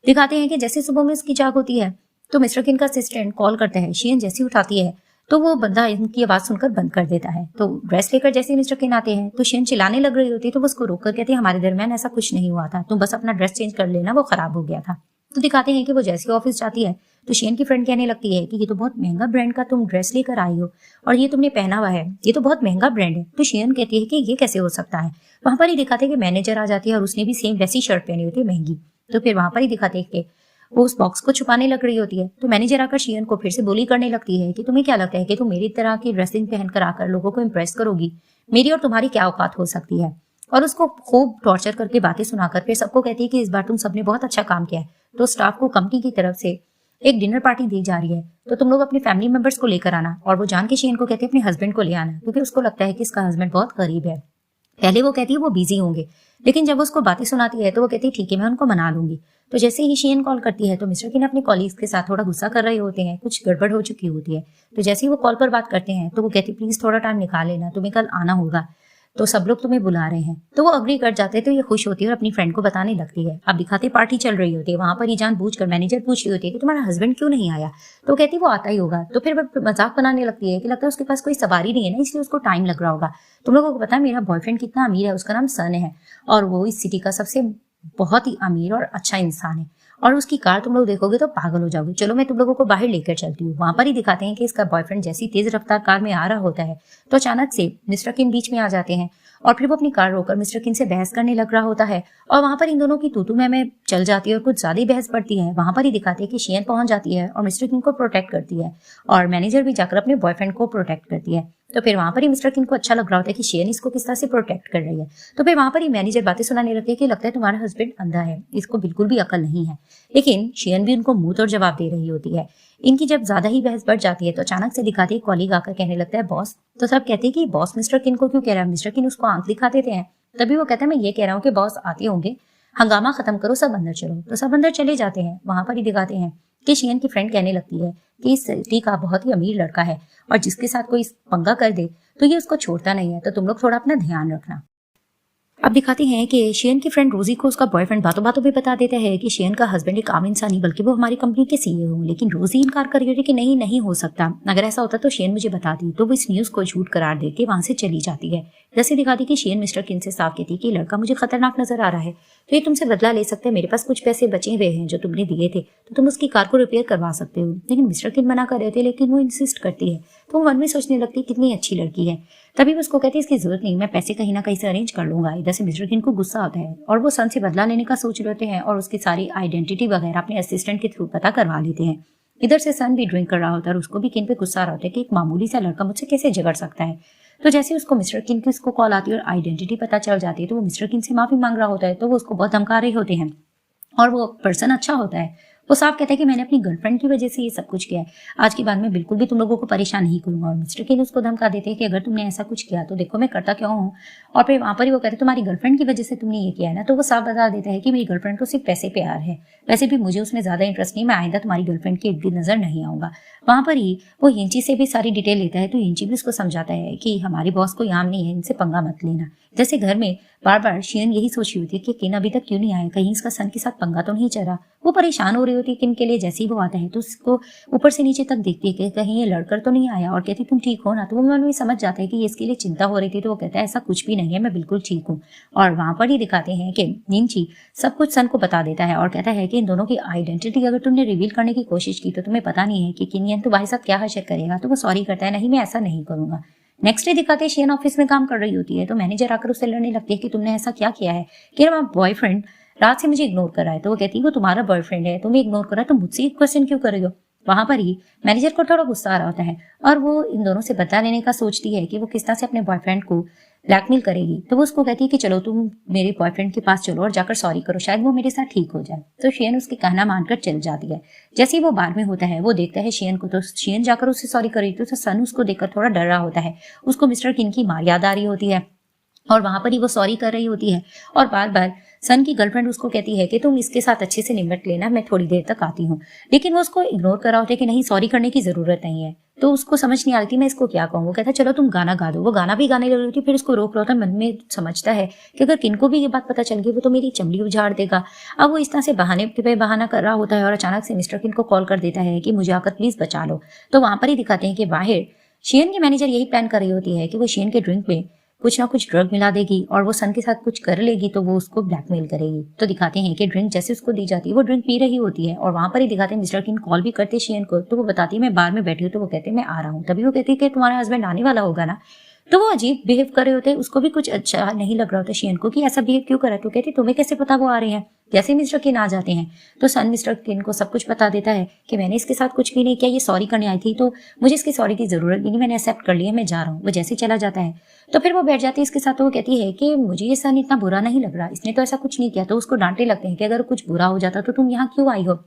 दिखाते हैं कि जैसे सुबह में उसकी जाग होती है तो मिस्टर किन का असिस्टेंट कॉल करता है। शियन जैसी उठाती है तो वो बंदा इनकी आवाज सुनकर बंद कर देता है। तो ड्रेस लेकर जैसे मिस्टर किन आते हैं तो शियन चिल्लाने लग रही होती है। तो वो उसको रोककर कहते हैं हमारे दरमियान ऐसा कुछ नहीं हुआ था, तुम बस अपना ड्रेस चेंज कर लेना, वो खराब हो गया था। तो दिखाते हैं कि वो जैसे ऑफिस जाती है तो शियन की फ्रेंड कहने लगती है कि ये तो बहुत महंगा ब्रांड का तुम ड्रेस लेकर आई हो और ये तुमने पहना हुआ है, ये तो बहुत महंगा ब्रांड है। तो शियन कहती है कि ये कैसे हो सकता है। वहां पर ही दिखाते हैं कि मैनेजर आ जाती है और उसने भी सेम वैसी शर्ट पहनी होती है महंगी। तो फिर वहां पर ही दिखाते हैं कि वो उस बॉक्स को छुपाने लग रही होती है। तो मैनेजर आकर शियन को फिर से बोली करने लगती है कि तुम्हें क्या लगता है कि तुम मेरी तरह की ड्रेसिंग पहनकर आकर लोगों को इम्प्रेस करोगी, मेरी और तुम्हारी क्या औकात हो सकती है। और उसको खूब टॉर्चर करके बातें सुनाकर फिर सबको कहती है कि इस बार तुम सबने बहुत अच्छा काम किया है। तो स्टाफ को कंपनी की तरफ से एक डिनर पार्टी दी जा रही है, तो तुम लोग अपने फैमिली मेंबर्स को लेकर आना। और वो जान के शियन को कहती है अपने हस्बैंड को ले आना, क्योंकि उसको लगता है कि इसका हस्बैंड बहुत गरीब है। पहले वो कहती है वो बिजी होंगे, लेकिन जब उसको बातें सुनाती है तो वो कहती है ठीक है मैं उनको मना लूंगी। तो जैसे ही शियन कॉल करती है तो मिस्टर किन अपने कॉलीग्स के साथ थोड़ा गुस्सा कर रहे होते हैं, कुछ गड़बड़ हो चुकी होती है। तो जैसे ही वो कॉल पर बात करते हैं तो वो कहती प्लीज थोड़ा टाइम निकाल लेना, तुम्हें कल आना होगा, तो सब लोग तुम्हें बुला रहे हैं। तो वो अग्री कर जाते हैं। तो ये खुश होती है और अपनी फ्रेंड को बताने लगती है। अब दिखाते पार्टी चल रही होती है। वहां पर ही जानबूझकर मैनेजर पूछ रही होती है कि तुम्हारा हस्बैंड क्यों नहीं आया। तो कहती है वो आता ही होगा। तो फिर वो मजाक बनाने लगती है कि लगता है उसके पास कोई सवारी नहीं है ना, इसलिए उसको टाइम लग रहा होगा। तुम लोगों को पता है मेरा बॉयफ्रेंड कितना अमीर है, उसका नाम सन है और वो इस सिटी का सबसे बहुत ही अमीर और अच्छा इंसान है और उसकी कार तुम लोग देखोगे तो पागल हो जाओगे। चलो मैं तुम लोगों को बाहर लेकर चलती हूँ। वहां पर ही दिखाते हैं कि इसका बॉयफ्रेंड जैसी तेज रफ्तार कार में आ रहा होता है तो अचानक से मिस्टर किन बीच में आ जाते हैं और फिर वो अपनी कार रोककर मिस्टर किन से बहस करने लग रहा होता है और वहां पर इन दोनों की तूतू में चल जाती है और कुछ ज्यादा ही बहस पड़ती है। वहां पर ही दिखाते हैं कि शियन पहुंच जाती है और मिस्टर किन को प्रोटेक्ट करती है और मैनेजर भी जाकर अपने बॉयफ्रेंड को प्रोटेक्ट करती है। तो फिर वहां पर ही मिस्टर किन को अच्छा लग रहा होता है कि शियन इसको किस तरह से प्रोटेक्ट कर रही है। तो फिर वहां पर ही मैनेजर बातें सुनाने लगती है कि लगता है तुम्हारा हस्बैंड अंधा है, इसको बिल्कुल भी अकल नहीं है। लेकिन शियन भी उनको मुंह तोड़ जवाब दे रही होती है। इनकी जब ज्यादा ही बहस बढ़ जाती है तो अचानक से दिखाती है कॉलीग आकर कहने लगता है बॉस। तो सब कहते हैं कि बॉस मिस्टर किन को क्यों कह रहा है। मिस्टर किन उसको आंख दिखा देते हैं। तभी वो कहता है मैं ये कह रहा हूँ कि बॉस आते होंगे, हंगामा खत्म करो, सब अंदर चलो। तो सब अंदर चले जाते हैं। वहां पर ही दिखाते हैं कि शियन की फ्रेंड कहने लगती है कि इस सिटी का बहुत ही अमीर लड़का है और जिसके साथ कोई पंगा कर दे तो ये उसको छोड़ता नहीं है, तो तुम लोग थोड़ा अपना ध्यान रखना। अब दिखाते हैं कि शियन की फ्रेंड रोजी को उसका बॉयफ्रेंड बातों बातों में बता देता है कि शियन का हस्बैंड एक आम इंसान नहीं बल्कि वो हमारी कंपनी के सीईओ हो। लेकिन रोजी इनकार कर रही है कि नहीं नहीं हो सकता, अगर ऐसा होता तो शियन मुझे बताती। तो वो इस न्यूज को झूठ करार देके वहां से चली जाती है। जैसे दिखाती कि शियन मिस्टर किन से साफ कहती कि लड़का मुझे खतरनाक नजर आ रहा है तो ये तुमसे बदला ले सकते हैं, मेरे पास कुछ पैसे बचे हुए हैं जो तुमने दिए थे तो तुम उसकी कार को रिपेयर करवा सकते हो। लेकिन मिस्टर किन मना कर रहे थे लेकिन वो इंसिस्ट करती है। तो वो मन में सोचने लगती कितनी अच्छी लड़की है। तभी वो उसको कहती है इसकी जरूरत नहीं, मैं पैसे कहीं ना कहीं से अरेंज कर लूंगा। इधर से मिस्टर किन को गुस्सा आता है और वो सन से बदला लेने का सोच रहे हैं और उसकी सारी आइडेंटिटी वगैरह अपने असिस्टेंट के थ्रू पता करवा लेते हैं। इधर से सन भी ड्रिंक कर रहा होता है और उसको भी किन पे गुस्सा आ रहा होता है कि एक मामूली सा लड़का मुझसे कैसे झगड़ सकता है। तो जैसे उसको मिस्टर किन की उसको कॉल आती है और आइडेंटिटी पता चल जाती है तो वो मिस्टर किन से माफी मांग रहा होता है। तो वो उसको बहुत धमका रहे होते हैं और वो पर्सन अच्छा होता है। वो साफ कहता है कि मैंने अपनी गर्लफ्रेंड की वजह से ये सब कुछ किया है, आज के बाद मैं बिल्कुल भी तुम लोगों को परेशान नहीं करूंगा। और मिस्टर किन उसको धमका देते हैं कि अगर तुमने ऐसा कुछ किया तो देखो मैं करता क्यों हूँ। और फिर वहां पर ही वो कहते हैं तुम्हारी गर्लफ्रेंड की वजह से तुमने ये किया है ना। तो वो साफ बता देता है कि मेरी गर्लफ्रेंड को सिर्फ पैसे पे प्यार है, वैसे भी मुझे उसमें ज्यादा इंटरेस्ट नहीं, मैं आइंदा तुम्हारी गर्लफ्रेंड के इर्द गिर्द नजर नहीं आऊंगा। वहां पर ही वो हिंची से भी सारी डिटेल लेता है तो हिंची भी उसको समझाता है कि हमारे बॉस को याम नहीं है, इनसे पंगा मत लेना। जैसे घर में बार बार शियन यही सोच रही होती है कि किन अभी तक क्यों नहीं आया, कहीं इसका सन के साथ पंगा तो नहीं चला। वो परेशान हो रही होती है किन के लिए। जैसे ही वो आता है तो उसको ऊपर से नीचे तक देखती है कि कहीं ये लड़कर तो नहीं आया और कहती तुम ठीक हो ना। तो वो मन में समझ जाता है कि ये इसके लिए चिंता हो रही थी। तो वो कहता है ऐसा कुछ भी नहीं है, मैं बिल्कुल ठीक हूँ। और वहां पर ही दिखाते हैं कि निंची सब कुछ सन को बता देता है और कहता है कि इन दोनों की आइडेंटिटी अगर तुमने रिवील करने की कोशिश की तो तुम्हें पता नहीं है कि किन तुम्हारे साथ क्या हशर करेगा। तो वो सॉरी करता है, नहीं मैं ऐसा नहीं करूंगा। नेक्स्ट डे दिखाते हैं शियन ऑफिस में काम कर रही होती है तो मैनेजर आकर उससे लड़ने लगती है कि तुमने ऐसा क्या किया है कि मेरा बॉयफ्रेंड रात से मुझे इग्नोर कर रहा है। तो वो कहती है वो तुम्हारा बॉयफ्रेंड है, तुम्हें इग्नोर कर रहा है तो मुझसे एक क्वेश्चन क्यों कर रही हो। वहां पर ही मैनेजर को थोड़ा गुस्सा आ रहा होता है और वो इन दोनों से बदला लेने का सोचती है कि वो किस तरह से अपने बॉयफ्रेंड को ब्लैकमेल करेगी। तो वो उसको कहती है कि चलो तुम मेरे बॉयफ्रेंड के पास चलो और जाकर सॉरी करो, शायद वो मेरे साथ ठीक हो जाए। तो शियन उसके कहना मानकर चल जाती है। जैसे ही वो बार में होता है वो देखता है शियन को, तो शियन जाकर उससे सॉरी कर रही थी। तो सन उसको देखकर थोड़ा डर रहा होता है, उसको मिस्टर किन की माँ याद आ रही होती है और वहां पर ही वो सॉरी कर रही होती है। और बार बार सन की गर्लफ्रेंड उसको कहती है कि तुम इसके साथ अच्छे से निपट लेना, मैं थोड़ी देर तक आती हूँ। लेकिन वो उसको इग्नोर कर रहा होता है कि नहीं, सॉरी करने की जरूरत नहीं है। तो उसको समझ नहीं आ रही थी मैं इसको क्या कहूँ। वो कहता है चलो तुम गाना गा दो। वो गाना भी गाने लग रही थी, फिर उसको रोक रहा था। मन में समझता है कि अगर किनको भी ये बात पता चल गई वो तो मेरी चमड़ी उजाड़ देगा। अब वो इस तरह से बहाने पे बहाना कर रहा होता है और अचानक से मिस्टर किन को कॉल कर देता है कि मुझे आकर प्लीज बचा लो। तो वहां पर ही दिखाते हैं कि बाहर शियन की मैनेजर यही प्लान कर रही होती है कि वो शियन के ड्रिंक में कुछ ना कुछ ड्रग मिला देगी और वो सन के साथ कुछ कर लेगी तो वो उसको ब्लैकमेल करेगी। तो दिखाते हैं कि ड्रिंक जैसे उसको दी जाती है वो ड्रिंक पी रही होती है और वहां पर ही दिखाते हैं मिस्टर किन कॉल भी करते शियन को। तो वो बताती है मैं बार में बैठी हूँ। तो वो कहते हैं मैं आ रहा हूँ। तभी वो कहती है कि तुम्हारा हस्बैंड आने वाला होगा ना। तो वो अजीब बिहेव कर रहे होते हैं, उसको भी कुछ अच्छा नहीं लग रहा होता शियन को कि ऐसा बिहेव क्यों कर रहा है। तो कहती तुम्हें कैसे पता वो आ रहे हैं। जैसे मिस्टर किन आ जाते हैं तो सन मिस्टर किन को सब कुछ बता देता है कि मैंने इसके साथ कुछ भी नहीं किया, ये सॉरी करने आई थी तो मुझे इसकी सॉरी की जरूरत भी नहीं, मैंने एक्सेप्ट कर लिया, मैं जा रहा हूँ। वो जैसे ही चला जाता है तो फिर वो बैठ जाती है इसके साथ। तो वो कहती है कि मुझे ये सन इतना बुरा नहीं लग रहा, इसने तो ऐसा कुछ नहीं किया। तो उसको डांटने लगते हैं कि अगर कुछ बुरा हो जाता तो तुम यहाँ क्यों आई हो।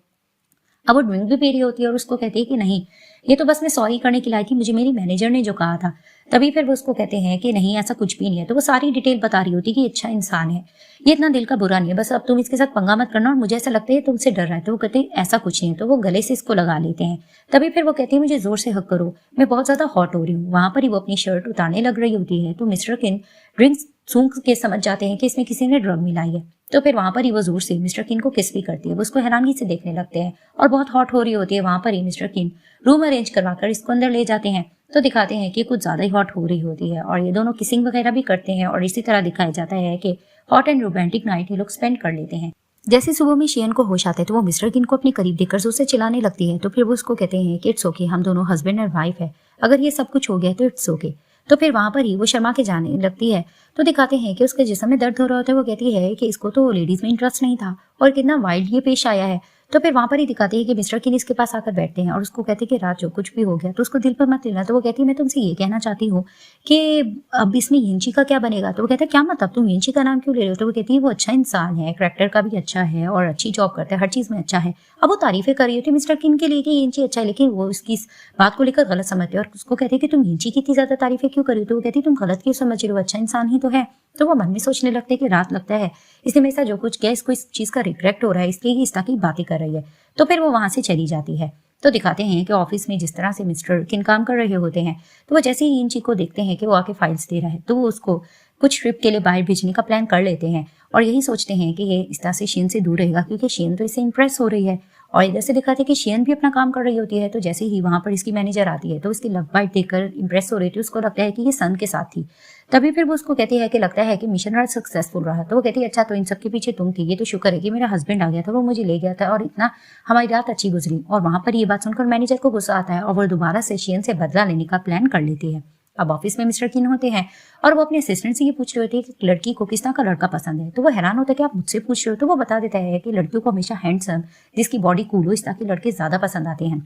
अब वो ड्रिंक भी पी रही होती है और उसको कहती है कि नहीं, ये तो बस मैं सॉरी करने के लिए आई थी, मुझे मेरी मैनेजर ने जो कहा था। तभी फिर वो उसको कहते हैं कि नहीं ऐसा कुछ भी नहीं है। तो वो सारी डिटेल बता रही होती है कि अच्छा इंसान है, ये इतना दिल का बुरा नहीं है, बस अब तुम इसके साथ पंगा मत करना और मुझे ऐसा लगता है तुमसे डर रहा है। तो वो कहते हैं ऐसा कुछ नहीं है। तो वो गले से इसको लगा लेते हैं। तभी फिर वो कहती है मुझे जोर से हक करो, मैं बहुत ज्यादा हॉट हो रही हूँ। वहां पर ही वो अपनी शर्ट उतारने लग रही होती है। तो मिस्टर किन ड्रिंक्स सूंघ के समझ जाते हैं कि इसमें किसी ने ड्रग मिलाई है। तो फिर वहां पर ही वो जोर से मिस्टर किन को किस भी करती है। वो उसको हैरानगी से देखने लगते हैं और बहुत हॉट हो रही होती है। वहां पर ही मिस्टर किन रूम अरेंज करवाकर इसको अंदर ले जाते हैं। तो दिखाते हैं कि कुछ ज्यादा ही हॉट हो रही होती है और ये दोनों किसिंग वगैरह भी करते हैं और इसी तरह दिखाया जाता है कि हॉट एंड रोमांटिक नाइट ये लोग स्पेंड कर लेते हैं। जैसे सुबह में शियन को होश आता है तो वो मिस्टर किन को अपने करीब देखकर जोर से चिल्लाने लगती है। तो फिर वो उसको कहते हैं कि इट्स ओके, हम दोनों हस्बैंड और वाइफ है, अगर ये सब कुछ हो गया तो इट्स ओके। तो फिर वहां पर ही वो शर्मा के जाने लगती है। तो दिखाते हैं कि उसके जिस्म में दर्द हो रहा होता है। वो कहती है कि इसको तो लेडीज में इंटरेस्ट नहीं था और कितना वाइल्ड ये पेश आया है। तो फिर वहां पर ही दिखाते हैं कि मिस्टर किन इसके पास आकर बैठते हैं और उसको कहते हैं कि रात जो कुछ भी हो गया तो उसको दिल पर मत लेना। तो वो कहती है मैं तुमसे ये कहना चाहती हूँ कि अब इसमें यिंची का क्या बनेगा। तो वो कहता है क्या मतलब, तुम यिंची का नाम क्यों ले रहे हो। तो वो कहती है वो अच्छा इंसान है, करैक्टर का भी अच्छा है और अच्छी जॉब करता है, हर चीज में अच्छा है। अब वो तारीफें कर रही होती है मिस्टर किन के लिए कि यिंची अच्छा है, लेकिन वो उसकी इस बात को लेकर गलत समझते हैं और उसको कहते हैं कि तुम यिंची की इतनी ज्यादा तारीफें क्यों कर रही हो। तो वो कहती है तुम गलत क्यों समझ रहे हो, अच्छा इंसान ही तो है। तो वो मन में सोचने लगते हैं कि रात लगता है इसने मेरे साथ जो कुछ किया इसको इस चीज का रिग्रेट हो रहा है, इसलिए ये इस तरह की बातें कर रही है। तो फिर वो वहां से चली जाती है। तो दिखाते हैं कि ऑफिस में जिस तरह से मिस्टर किन काम कर रहे होते हैं तो वो जैसे ही इंची को देखते हैं कि वो आके फाइल्स दे रहा है तो वो उसको कुछ ट्रिप के लिए बाहर भेजने का प्लान कर लेते हैं और यही सोचते हैं कि ये इस तरह से शियन से दूर रहेगा क्योंकि शियन तो इससे इंप्रेस हो रही है। और इधर से दिखाते हैं कि शियन भी अपना काम कर रही होती है। तो जैसे ही वहां पर इसकी मैनेजर आती है तो उसकी लव बाइट देखकर इंप्रेस हो रही थी, उसको लगता है कि ये सन के साथ थी। तभी फिर वो उसको कहती है कि लगता है कि मिशन बड़ा सक्सेसफुल रहा। तो वो कहती है अच्छा तो इन सब के पीछे तुम थी, ये तो शुक्र है कि मेरा हस्बैंड आ गया था, वो मुझे ले गया था और इतना हमारी रात अच्छी गुजरी। और वहां पर ये बात सुनकर मैनेजर को गुस्सा आता है और वो दोबारा से शियन से बदला लेने का प्लान कर लेती है। अब ऑफिस में मिस्टर किन होते हैं और वो अपने असिस्टेंट से ये पूछ रहे होते हैं कि लड़की को किस तरह का लड़का पसंद है। तो वो हैरान होता है कि आप मुझसे पूछ रहे हो। तो वो बता देता है कि लड़कियों को हमेशा हैंडसम, जिसकी बॉडी कूल हो, इस तरह के लड़के ज्यादा पसंद आते हैं।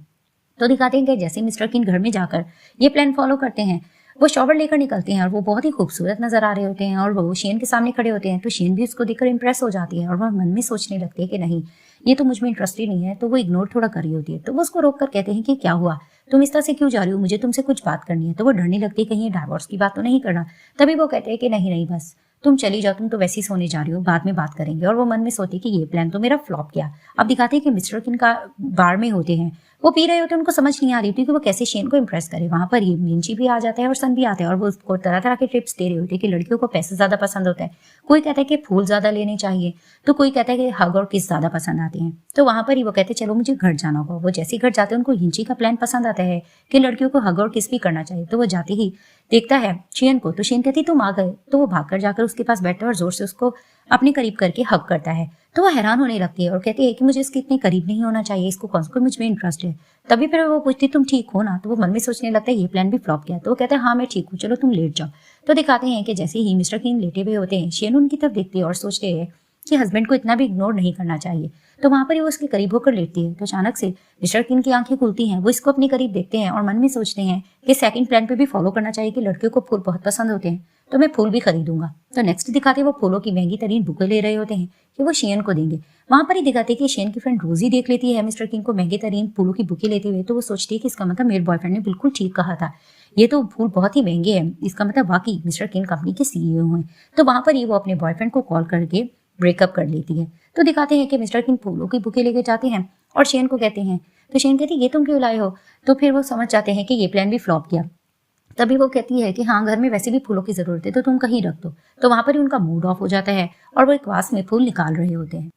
तो दिखाते हैं कि जैसे मिस्टर किन घर में जाकर ये प्लान फॉलो करते हैं वो शॉवर लेकर निकलते हैं और वो बहुत ही खूबसूरत नजर आ रहे होते हैं और वो शेन के सामने खड़े होते हैं। तो शेन भी उसको देखकर इंप्रेस हो जाती है और वह मन में सोचने लगती है कि नहीं, ये तो मुझ में इंटरेस्ट ही नहीं है। तो वो इग्नोर थोड़ा कर रही होती है। तो वो उसको रोक कर कहते हैं कि क्या हुआ, तुम इस तरह से क्यों जा रही हो, मुझे तुमसे कुछ बात करनी है। तो वो डरने लगती है कहीं ये डाइवोर्स की बात तो नहीं करना। तभी वो कहते हैं कि नहीं नहीं, बस तुम चली जाओ, तुम तो वैसे ही सोने जा रही हो, बाद में बात करेंगे। और वो मन में सोती कि ये प्लान तो मेरा फ्लॉप गया। अब दिखाते हैं कि मिस्टर किन का बार में होते हैं, वो पी रहे होते हैं, उनको समझ नहीं आ रही होती कि वो कैसे शेन को इम्प्रेस करे। वहां पर ये मिंची भी आ जाता है और सन भी आता है और वो उसको तरह तरह के टिप्स दे रहे होते हैं कि लड़कियों को पैसे ज्यादा पसंद होता है, कोई कहता है कि फूल ज्यादा लेने चाहिए, तो कोई कहता है कि हग और किस ज्यादा पसंद आते हैं। तो वहां पर ही वो कहते हैं चलो मुझे घर जाना होगा। वो जैसे ही घर जाते हैं उनको हिंची का प्लान पसंद आता है कि लड़कियों को हग और किस भी करना चाहिए। तो वो जाते ही देखता है शेन को, तो शेन कहती तुम आ गए। तो वो भागकर जाकर उसके पास बैठता है और जोर से उसको अपने करीब करके हग करता है। तो वो हैरान होने लगती है और कहती है कि मुझे इसके इतने करीब नहीं होना चाहिए, इसको कौन सा मुझ में इंटरेस्ट है। तभी फिर वो पूछती तुम ठीक हो ना। तो वो मन में सोचने लगता है ये प्लान भी फ्लॉप गया। तो वो कहता है हाँ मैं ठीक हूँ, चलो तुम लेट जाओ। तो दिखाते हैं कि जैसे ही मिस्टर किन लेटे हुए होते हैं, शेन उनकी तरफ देखती है और सोचते हैं कि हस्बैंड को इतना भी इग्नोर नहीं करना चाहिए। तो वहां पर ही वो उसके करीब होकर लेटती है। तो अचानक से मिस्टर किन की आंखें खुलती हैं, वो इसको अपने करीब देखते हैं और मन में सोचते हैं कि सेकंड प्लान पे भी फॉलो करना चाहिए कि लड़कियों को फूल बहुत पसंद होते हैं। तो मैं फूल भी खरीदूंगा। तो नेक्स्ट दिखाते वो फूलों की महंगी तरीन बुके ले रहे होते हैं कि वो शेयन को देंगे। वहां पर ही दिखाते कि शेयन की फ्रेंड रोजी देख लेती है मिस्टर किंग को महंगे तरीन फूलों की बुके लेते हुए। तो वो सोचती है कि इसका मतलब मेरे बॉयफ्रेंड ने बिल्कुल ठीक कहा था, ये तो फूल बहुत ही महंगे हैं, इसका मतलब वाकई मिस्टर किंग कंपनी के सीईओ हैं। तो वहां पर ही वो अपने बॉयफ्रेंड को कॉल करके ब्रेकअप कर लेती है। तो दिखाते हैं कि मिस्टर किंग फूलों की बुके लेके जाते हैं और शेन को कहते हैं, तो शेन कहती है ये तुम क्यों लाए हो। तो फिर वो समझ जाते हैं कि ये प्लान भी फ्लॉप किया। तभी वो कहती है कि हाँ, घर में वैसे भी फूलों की जरूरत है तो तुम कहीं रख दो। तो वहां पर ही उनका मूड ऑफ हो जाता है और वो एक वास में फूल निकाल रहे होते हैं।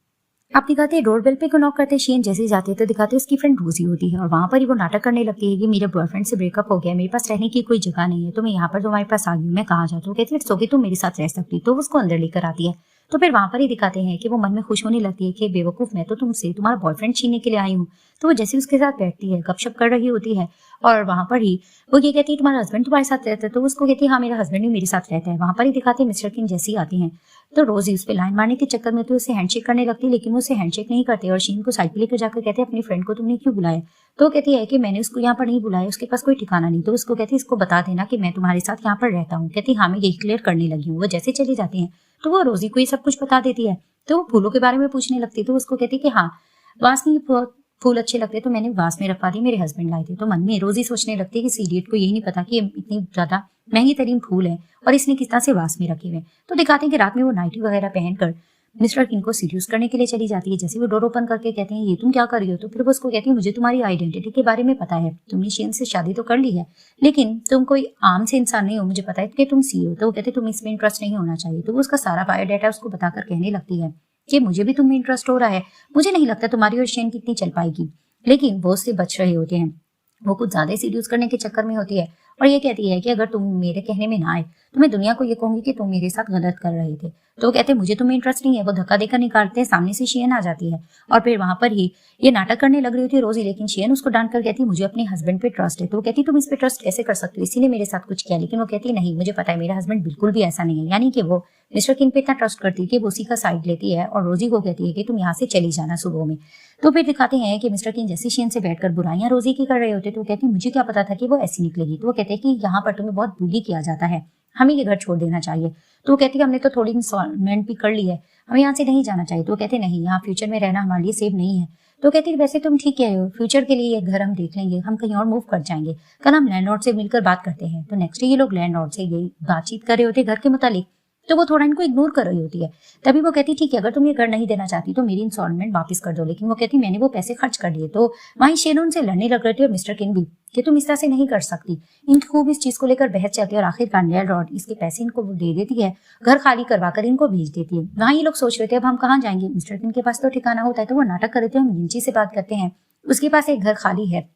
आप दिखाते हैं डोरबेल पे को नॉक करते शेन जैसे ही जाते हैं तो दिखाते हैं उसकी फ्रेंड रोजी होती है और वहां पर ही वो नाटक करने लगती है कि मेरे बॉयफ्रेंड से ब्रेकअप हो गया, मेरे पास रहने की कोई जगह नहीं है, तो मैं यहाँ पर तुम्हारे पास आ गई हूँ, मैं कहाँ जाता हूँ। कहती है सोगी तुम मेरे साथ रह सकती। तो उसको अंदर लेकर आती है। तो फिर वहां पर ही दिखाते हैं कि वो मन में खुश होने लगती है कि बेवकूफ, मैं तो तुमसे तुम्हारा बॉयफ्रेंड छीनने के लिए आई हूँ। तो वो जैसे उसके साथ बैठती है, गपशप कर रही होती है और वहां पर ही वो ये कहती है तुम्हारा हस्बैंड तुम्हारे साथ रहता है। तो उसको कहती है हाँ, मेरा हस्बैंड भी मेरे साथ रहता है। वहां पर ही दिखाते हैं मिस्टर किंग जैसी आती है तो रोजी उस पर लाइन मारने के चक्कर में तो उसे हैंडशेक करने लगती है, लेकिन वो उसे हैंडशेक नहीं करते और शीन को साइड पे लेकर जाकर कहते हैं अपनी फ्रेंड को तुमने क्यों बुलाया। तो वो कहती है कि मैंने उसको यहाँ पर नहीं बुलाया, उसके पास कोई ठिकाना नहीं। तो उसको कहती है इसको बता देना कि मैं तुम्हारे साथ यहाँ पर रहता हूँ। कहती हाँ, मैं यही क्लियर करने लगी हूँ। वो जैसे चली जाती है तो वो रोजी को ये सब कुछ बता देती है। तो वो फूलों के बारे में पूछने लगती है तो उसको कहती है कि हाँ, वास नहीं फूल अच्छे लगते तो मैंने वास में रखवा दी, मेरे हस्बैंड लाए थे। तो मन में रोजी सोचने लगती है कि इस इडियट को यही नहीं पता कि इतनी ज्यादा महंगी तरीन फूल है और इसने किस तरह से वास में रखे हुए। तो दिखाते हैं कि रात में वो नाइटी वगैरह पहनकर मिस्टर किंग को सीड्यूस करने के लिए चली जाती है। जैसे वो डोर ओपन करके कहते हैं ये तुम क्या कर रही हो। तो फिर वो उसको कहती है मुझे तुम्हारी आइडेंटिटी के बारे में पता है, तुमने शेन से शादी तो कर ली है लेकिन तुम कोई आम से इंसान नहीं हो, मुझे पता है कि तुम सी हो। तो वो कहते तुम इसमें इंटरेस्ट नहीं होना चाहिए। तो वो उसका सारा बायोडाटा उसको बताकर कहने लगती है कि मुझे भी तुम्हें इंटरेस्ट हो रहा है, मुझे नहीं लगता तुम्हारी और शेन कितनी चल पाएगी। लेकिन वो उससे बच रहे होते हैं, वो कुछ ज्यादा सीड्यूस करने के चक्कर में होती है और ये कहती है कि अगर तुम मेरे कहने में ना आए तो मैं दुनिया को ये कहूंगी कि तुम मेरे साथ गलत कर रहे थे। तो वो कहते हैं मुझे तुम्हें इंटरेस्ट नहीं है। वो धक्का देकर निकालते हैं, सामने से शेन आ जाती है और फिर वहां पर ही ये नाटक करने लग रही होती है रोजी, लेकिन शेन उसको डांट कर कहती है मुझे अपने हस्बैंड पे ट्रस्ट है। तो वो कहती तुम इस पे ट्रस्ट कैसे कर सकते हो, इसीलिए मेरे साथ कुछ किया। लेकिन वो कहती नहीं, मुझे पता है मेरा हस्बैंड बिल्कुल भी ऐसा नहीं है। यानी कि वो मिस्टर किंग पे इतना ट्रस्ट करती है कि वो उसी का साइड लेती है और रोजी को कहती है कि तुम यहाँ से चली जाना सुबह में। तो फिर दिखाते हैं कि मिस्टर किंग जैसे शेन से बैठकर बुराइयां रोजी की कर रहे होते तो वो कहती मुझे क्या पता था कि वो ऐसी निकलेगी। तो वो कहते हैं कि यहाँ पर तुम्हें बहुत बुली किया जाता है, हमें ये घर छोड़ देना चाहिए। तो वो कहती है हमने तो थोड़ी इंस्टॉलमेंट भी कर ली है, हमें यहाँ से नहीं जाना चाहिए। तो वो कहते नहीं, यहाँ फ्यूचर में रहना हमारे लिए सेफ नहीं है। तो कहती है वैसे तुम ठीक कह रहे हो, फ्यूचर के लिए ये घर हम देख लेंगे, हम कहीं और मूव कर जाएंगे, कल हम लैंडलॉर्ड से मिलकर बात करते हैं। तो नेक्स्ट ये लोग लैंडलॉर्ड से यही बातचीत कर रहे होते घर के मुतालिक। तो वो थोड़ा इनको इग्नोर कर रही होती है। तभी वो कहती ठीक है, अगर तुम ये घर नहीं देना चाहती तो मेरी इंस्टॉलमेंट वापस कर दो। लेकिन वो कहती मैंने वो पैसे खर्च कर लिए। तो वहीं शेन उनसे लड़ने लग रहे थे और मिस्टर किंग भी कि तुम इस तरह से नहीं कर सकती। इनकी खूब इस चीज को लेकर बहस चलती है और आखिरकार लैंडलॉर्ड इसके पैसे इनको दे देती है, घर खाली करवा कर इनको भेज देती है। वहां ये लोग सोच रहे थे अब हम कहाँ जाएंगे, मिस्टर किंग के पास तो ठिकाना होता है। तो वो नाटक कर रहे थे हम जिंची से बात करते हैं, उसके पास एक घर खाली है।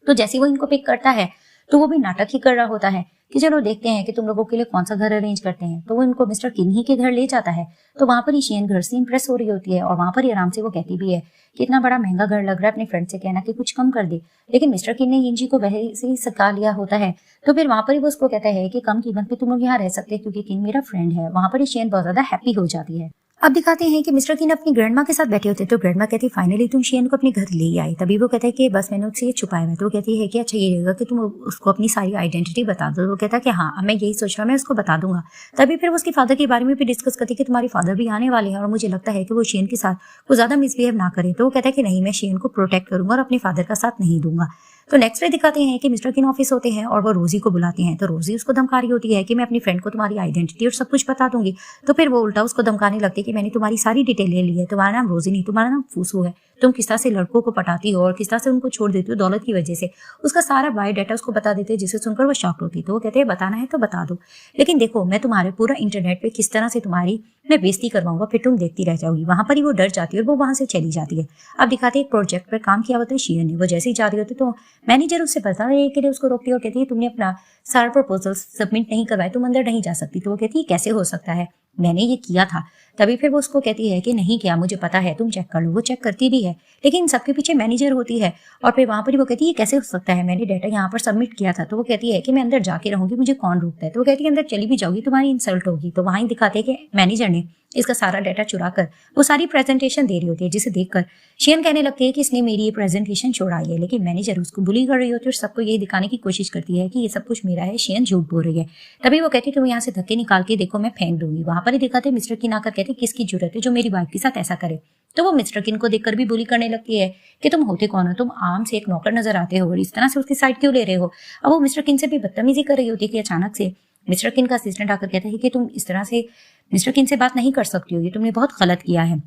तो जैसे वो इनको पिक करता है तो वो भी नाटक ही कर रहा होता है कि चलो देखते हैं कि तुम लोगों के लिए कौन सा घर अरेंज करते हैं। तो वो इनको मिस्टर किंग ही के घर ले जाता है। तो वहां पर ही शेन घर से इंप्रेस हो रही होती है और वहां पर ही आराम से वो कहती भी है कि इतना बड़ा महंगा घर लग रहा है, अपने फ्रेंड से कहना कि कुछ कम कर दे। लेकिन मिस्टर किंग ने यिंजी को वैसे ही सका लिया होता है। तो फिर वहां पर ही वो उसको कहता है कि कम कीमत पे तुम लोग यहाँ रह सकते हैं क्योंकि किंग मेरा फ्रेंड है। वहां पर ही शेन बहुत ज्यादा हैप्पी हो जाती है। अब दिखाते हैं कि मिस्टर किंग अपनी ग्रैंडमा के साथ बैठे होते हैं। तो ग्रैंडमा कहती है फाइनली तुम शेन को अपने घर ले आई। तभी वो कहता है कि बस मैंने उससे ये छुपाया हुआ है। तो वो कहती है कि अच्छा ये रहेगा कि तुम उसको अपनी सारी आइडेंटिटी बता दो। तो वो कहता है कि हाँ, अब मैं यही सोच रहा, मैं उसको बता दूंगा। तभी फिर वो उसके फादर के बारे में भी डिस्कस करती है कि तुम्हारे फादर भी आने वाले हैं और मुझे लगता है कि वो शेन के साथ कुछ ज्यादा मिसबिहेव ना करे। तो वो कहता है कि नहीं, मैं शेन को प्रोटेक्ट करूंगा और अपने फादर का साथ नहीं दूंगा। तो नेक्स्ट डे दिखाते हैं कि मिस्टर किंग ऑफिस होते हैं और वो रोजी को बुलाते हैं। तो रोजी उसको धमका रही होती है कि मैं अपनी फ्रेंड को तुम्हारी आइडेंटिटी और सब कुछ बता दूंगी। तो फिर वो उल्टा उसको धमकाने लगती है कि मैंने तुम्हारी सारी डिटेल ले ली है, तुम्हारा नाम रोजी नहीं, तुम्हारा नाम फूसू है, तुम किस तरह से लड़कों को पटाती हो और किस तरह से उनको छोड़ देती हो दौलत की वजह से। उसका सारा बायोडाटा उसको बता देते हैं जिसे सुनकर वो शॉक होती है। तो वो कहते हैं बताना है तो बता दो, लेकिन देखो मैं तुम्हारे पूरा इंटरनेट पे किस तरह से तुम्हारी मैं बेइज्जती करवाऊंगा, फिर तुम देखती रह जाओगी। वहां पर ही वो डर जाती है और वो वहां से चली जाती है। अब दिखाते एक प्रोजेक्ट पर काम किया होता है शेन ने। वो जैसे ही जा रही होती तो मैनेजर उससे बताने के लिए उसको रोकती है और कहती है तुमने अपना सारा प्रपोजल सबमिट नहीं करवाए, तुम अंदर नहीं जा सकती। तो वो कहती है कैसे हो सकता है, मैंने ये किया था। तभी फिर वो उसको कहती है कि नहीं किया, मुझे पता है, तुम चेक कर लो। वो चेक करती भी है लेकिन सबके पीछे मैनेजर होती है और फिर वहां पर वो कहती है कैसे हो सकता है, मैंने डाटा यहाँ पर सबमिट किया था। तो वो कहती है कि मैं अंदर जाके रहूंगी, मुझे कौन रोकता है। तो वो कहती है अंदर चली भी जाओगी तुम्हारी इंसल्ट होगी। तो वहां दिखाते हैं कि मैनेजर ने इसका सारा डाटा चुरा कर वो सारी प्रेजेंटेशन दे रही होती है, जिसे देखकर शियन कहने लगती है कि इसने मेरी ये प्रेजेंटेशन चुराई है। लेकिन मैनेजर उसको बुली कर रही होती है और सबको ये दिखाने की कोशिश करती है कि ये सब कुछ मेरा है, शियन झूठ बोल रही है। तभी वो कहती है तुम यहाँ से धक्के निकाल के देखो, मैं फेंक दूंगी। वहां पर ही दिखाते मिस्टर किन आकर कहते किसकी जरूरत है जो मेरी वाइफ के साथ ऐसा करे। तो वो मिस्टर किन को देखकर भी बुली करने लगती है कि तुम होते कौन हो, तुम आम से एक नौकर नजर आते हो और इस तरह से उसकी साइड क्यों ले रहे हो। अब वो मिस्टर किन से भी बदतमीजी कर रही होती है कि अचानक से मिस्टर किन का असिस्टेंट आकर कहता है कि तुम इस तरह से मिस्टर किन से बात नहीं कर सकती हो, ये तुमने बहुत गलत किया है।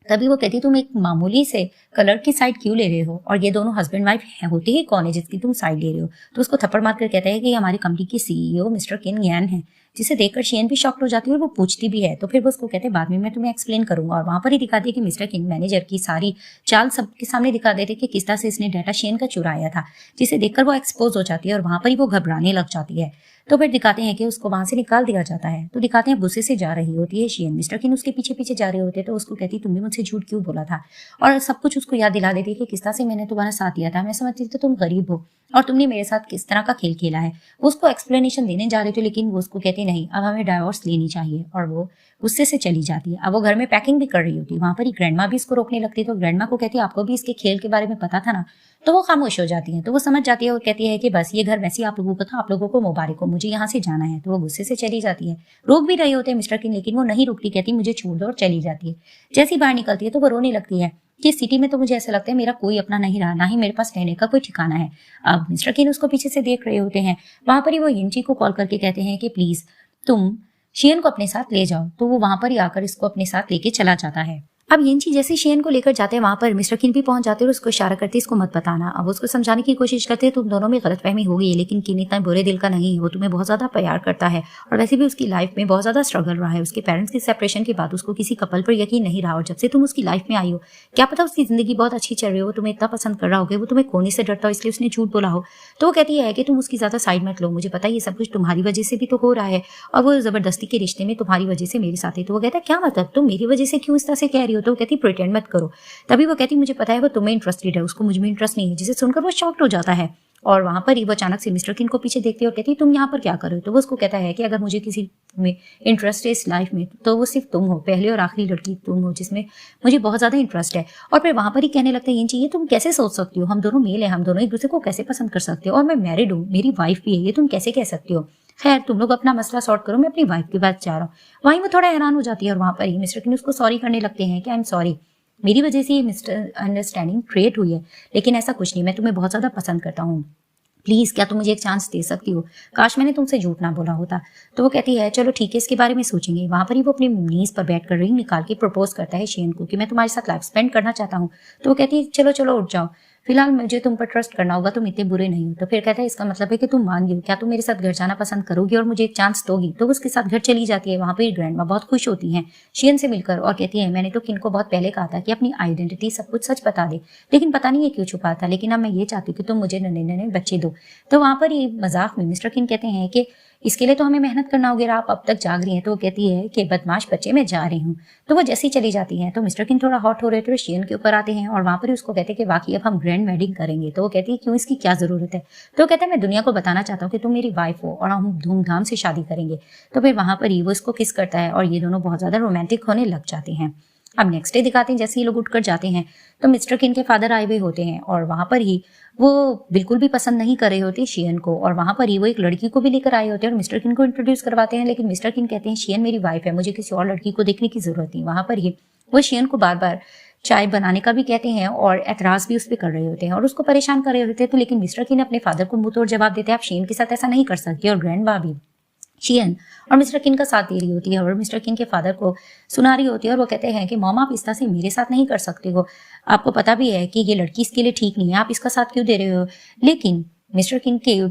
तभी वो कहती तुम एक मामूली से कलर की साइड क्यों ले रहे हो, और ये दोनों हस्बैंड वाइफ होते ही कौन है जिसकी तुम साइड ले रहे हो। तो उसको थप्पड़ मारकर कहता है कि हमारी कंपनी की सीईओ मिस्टर किन गैन है, जिसे देखकर शियन भी शॉक्ड हो जाती है और वो पूछती भी है। तो फिर वो उसको कहते हैं बाद में मैं तुम्हें एक्सप्लेन करूंगा। और वहां पर ही दिखाती है कि मिस्टर किन मैनेजर की सारी चाल सबके सामने दिखा देते कि किस तरह से इसने डाटा शियन का चुराया था, जिसे देखकर वो एक्सपोज हो जाती है और वहां पर ही वो घबराने लग जाती है। तो फिर दिखाते हैं कि उसको वहां से निकाल दिया जाता है। तो दिखाते हैं गुस्से से जा रही होती है शियन, मिस्टर किन उसके पीछे पीछे जा रहे होते हैं। तो उसको कहती तुमने मुझसे झूठ क्यों बोला था, और सब कुछ उसको याद दिला देती है कि किस तरह से मैंने तुम्हारा साथ दिया था। मैं समझती थी तुम गरीब हो और तुमने मेरे साथ किस तरह का खेल खेला है। वो उसको एक्सप्लेनेशन देने जा रही थी, लेकिन वो उसको कहती नहीं अब हमें डाइवोर्स लेनी चाहिए, और वो गुस्से से चली जाती है। अब वो घर में पैकिंग भी कर रही होती है, वहां पर ही ग्रैंडमा भी इसको रोकने लगती है। तो ग्रैंडमा को कहती है आपको भी इसके खेल के बारे में पता था ना। तो वो खामोश हो जाती है। तो वो समझ जाती है और कहती है कि बस ये घर वैसे आप लोगों का था, आप लोगों को मुबारक हो, मुझे यहाँ से जाना है। तो वो गुस्से से चली जाती है। रोक भी रहे होते हैं मिस्टर किन, लेकिन वो नहीं रुकती, कहती मुझे छोड़ दो और चली जाती है। जैसी बाहर निकलती है तो वो रोने लगती है कि सिटी में तो मुझे ऐसा लगता है मेरा कोई अपना नहीं रहा, ना ही मेरे पास रहने का कोई ठिकाना है। अब मिस्टर किन उसको पीछे से देख रहे होते हैं। वहां पर ही वो यिंची को कॉल करके कहते हैं कि प्लीज तुम शियन को अपने साथ ले जाओ। तो वो वहां पर ही आकर इसको अपने साथ लेके चला जाता है। अब यिंची जैसे शियन को लेकर जाते हैं, वहां पर मिस्टर किन भी पहुंच जाते हैं और उसको इशारा करते हैं इसको मत बताना। अब उसको समझाने की कोशिश करते हैं तुम दोनों में गलतफहमी हो गई है, लेकिन किन इतना बुरे दिल का नहीं है, वो तुम्हें बहुत ज्यादा प्यार करता है और वैसे भी उसकी लाइफ में बहुत ज्यादा स्ट्रगल रहा है। उसके पेरेंट्स की सेपरेशन के बाद उसको किसी कपल पर यकीन नहीं रहा, और जब से तुम उसकी लाइफ में आई हो क्या पता उसकी जिंदगी बहुत अच्छी चल रही हो, वो तुम्हें इतना पसंद कर रहा हो, वो तुम्हें खोने से डरता हो इसलिए उसने झूठ बोला हो। तो वो कहती है कि तुम उसकी ज्यादा साइड मत लो, मुझे पता है ये सब कुछ तुम्हारी वजह से भी तो हो रहा है, और वो जबरदस्ती के रिश्ते में तुम्हारी वजह से मेरे साथ है। तो वो कहता है क्या मतलब तुम मेरी वजह से क्यों इस तरह से कह रही हो। तो वो कहती प्रिटेंड मत करो। तभी वो कहती मुझे पता है वो तुम्हें इंटरेस्टेड है, उसको मुझ में इंटरेस्ट नहीं है, जिसे सुनकर वो शॉक्ड हो जाता है। और वहां पर ही वो अचानक से मिस्टर किन को पीछे देखती है और कहती है तुम यहाँ पर क्या कर रहे हो। तो वो उसको कहता है कि अगर मुझे किसी में इंटरेस्ट है इस लाइफ में तो वो सिर्फ तुम हो, पहली और आखिरी लड़की तुम हो जिसमें मुझे बहुत ज्यादा इंटरेस्ट है। और फिर वहां पर ही कहने लगता है ये चाहिए तुम कैसे सोच सकती हो, हम दोनों मेल है, हम दोनों एक दूसरे को कैसे पसंद कर सकते हो, और मैं मैरिड हूँ, मेरी वाइफ भी है, ये तुम कैसे कह सकती हो। खैर तुम लोग अपना मसला सॉर्ट करो, मैं अपनी वाइफ की बात चाह रहा हूँ। वहीं वो थोड़ा हैरान हो जाती है और वहां पर ही मिस्टर किन उसको सॉरी करने लगते हैं कि आई एम सॉरी, मेरी वजह से ये मिस्टर अंडरस्टैंडिंग क्रिएट हुई है, लेकिन ऐसा कुछ नहीं, मैं तुम्हें बहुत ज्यादा पसंद करता हूँ, प्लीज क्या तुम मुझे एक चांस दे सकती हो, काश मैंने तुमसे झूठ ना बोला होता। तो वो कहती है चलो ठीक है इसके बारे में सोचेंगे। वहां पर ही वो अपनी नीज पर बैठ कर रिंग निकाल के प्रपोज करता है शियन को कि मैं तुम्हारे साथ लाइफ स्पेंड करना चाहता हूँ। तो वो कहती है चलो चलो उठ जाओ, फिलहाल मुझे तुम पर ट्रस्ट करना होगा, तुम इतने बुरे नहीं हो। तो फिर कहता है इसका मतलब है कि तुम मान गई हो, क्या तुम मेरे साथ घर जाना पसंद करोगी और मुझे एक चांस दोगी। तो उसके साथ घर चली जाती है। वहां पर ग्रैंडमा बहुत खुश होती हैं शियन से मिलकर और कहती है मैंने तो किन को बहुत पहले कहा था कि अपनी आइडेंटिटी सब कुछ सच बता दे, लेकिन पता नहीं है क्यों छुपा था, लेकिन अब मैं ये चाहती हूँ कि तुम मुझे नन्हे नन्हे बच्चे दो। तो वहां पर ये मजाक में मिस्टर किन कहते हैं कि इसके लिए तो हमें मेहनत करना होगा, आप अब तक जाग रही हैं। तो वो कहती है कि बदमाश बच्चे मैं जा रही हूँ। तो वो जैसी चली जाती है तो मिस्टर किन थोड़ा हॉट हो रहे थे, शियन के ऊपर आते हैं और वहां पर उसको कहते हैं कि वाकई अब हम ग्रैंड वेडिंग करेंगे। तो वो कहती है क्यों, इसकी क्या जरूरत है। तो वो कहता है मैं दुनिया को बताना चाहता हूँ कि तुम मेरी वाइफ हो और हम धूमधाम से शादी करेंगे। तो फिर वहां पर ही वो इसको किस करता है और ये दोनों बहुत ज्यादा रोमांटिक होने लग जाते हैं। अब नेक्स्ट डे दिखाते हैं जैसे ये लोग उठकर जाते हैं तो मिस्टर किन के फादर आए हुए होते हैं और वहां पर ही वो बिल्कुल भी पसंद नहीं कर रहे होते शियन को, और वहां पर ही वो एक लड़की को भी लेकर आए होते हैं और मिस्टर किन को इंट्रोड्यूस करवाते हैं। लेकिन मिस्टर किन कहते हैं शियन मेरी वाइफ है, मुझे किसी और लड़की को देखने की जरूरत नहीं। वहां पर ही वो शियन को बार बार चाय बनाने का भी कहते हैं और एतराज भी उस पर कर रहे होते हैं और उसको परेशान कर रहे होते हैं। तो लेकिन मिस्टर किन अपने फादर को मुंह तोड़ जवाब देते हैं आप शियन के साथ ऐसा नहीं कर सकते, और ग्रैंडमा भी शियन और मिस्टर किन का साथ दे रही होती है और मिस्टर किन के फादर को सुना रही होती है और वो कहते हैं कि मॉम आप इस तरह से मेरे साथ नहीं कर सकते हो, आपको पता भी है कि ये लड़की इसके लिए ठीक नहीं है, आप इसका साथ क्यों दे रहे हो। लेकिन मिस्टर किन के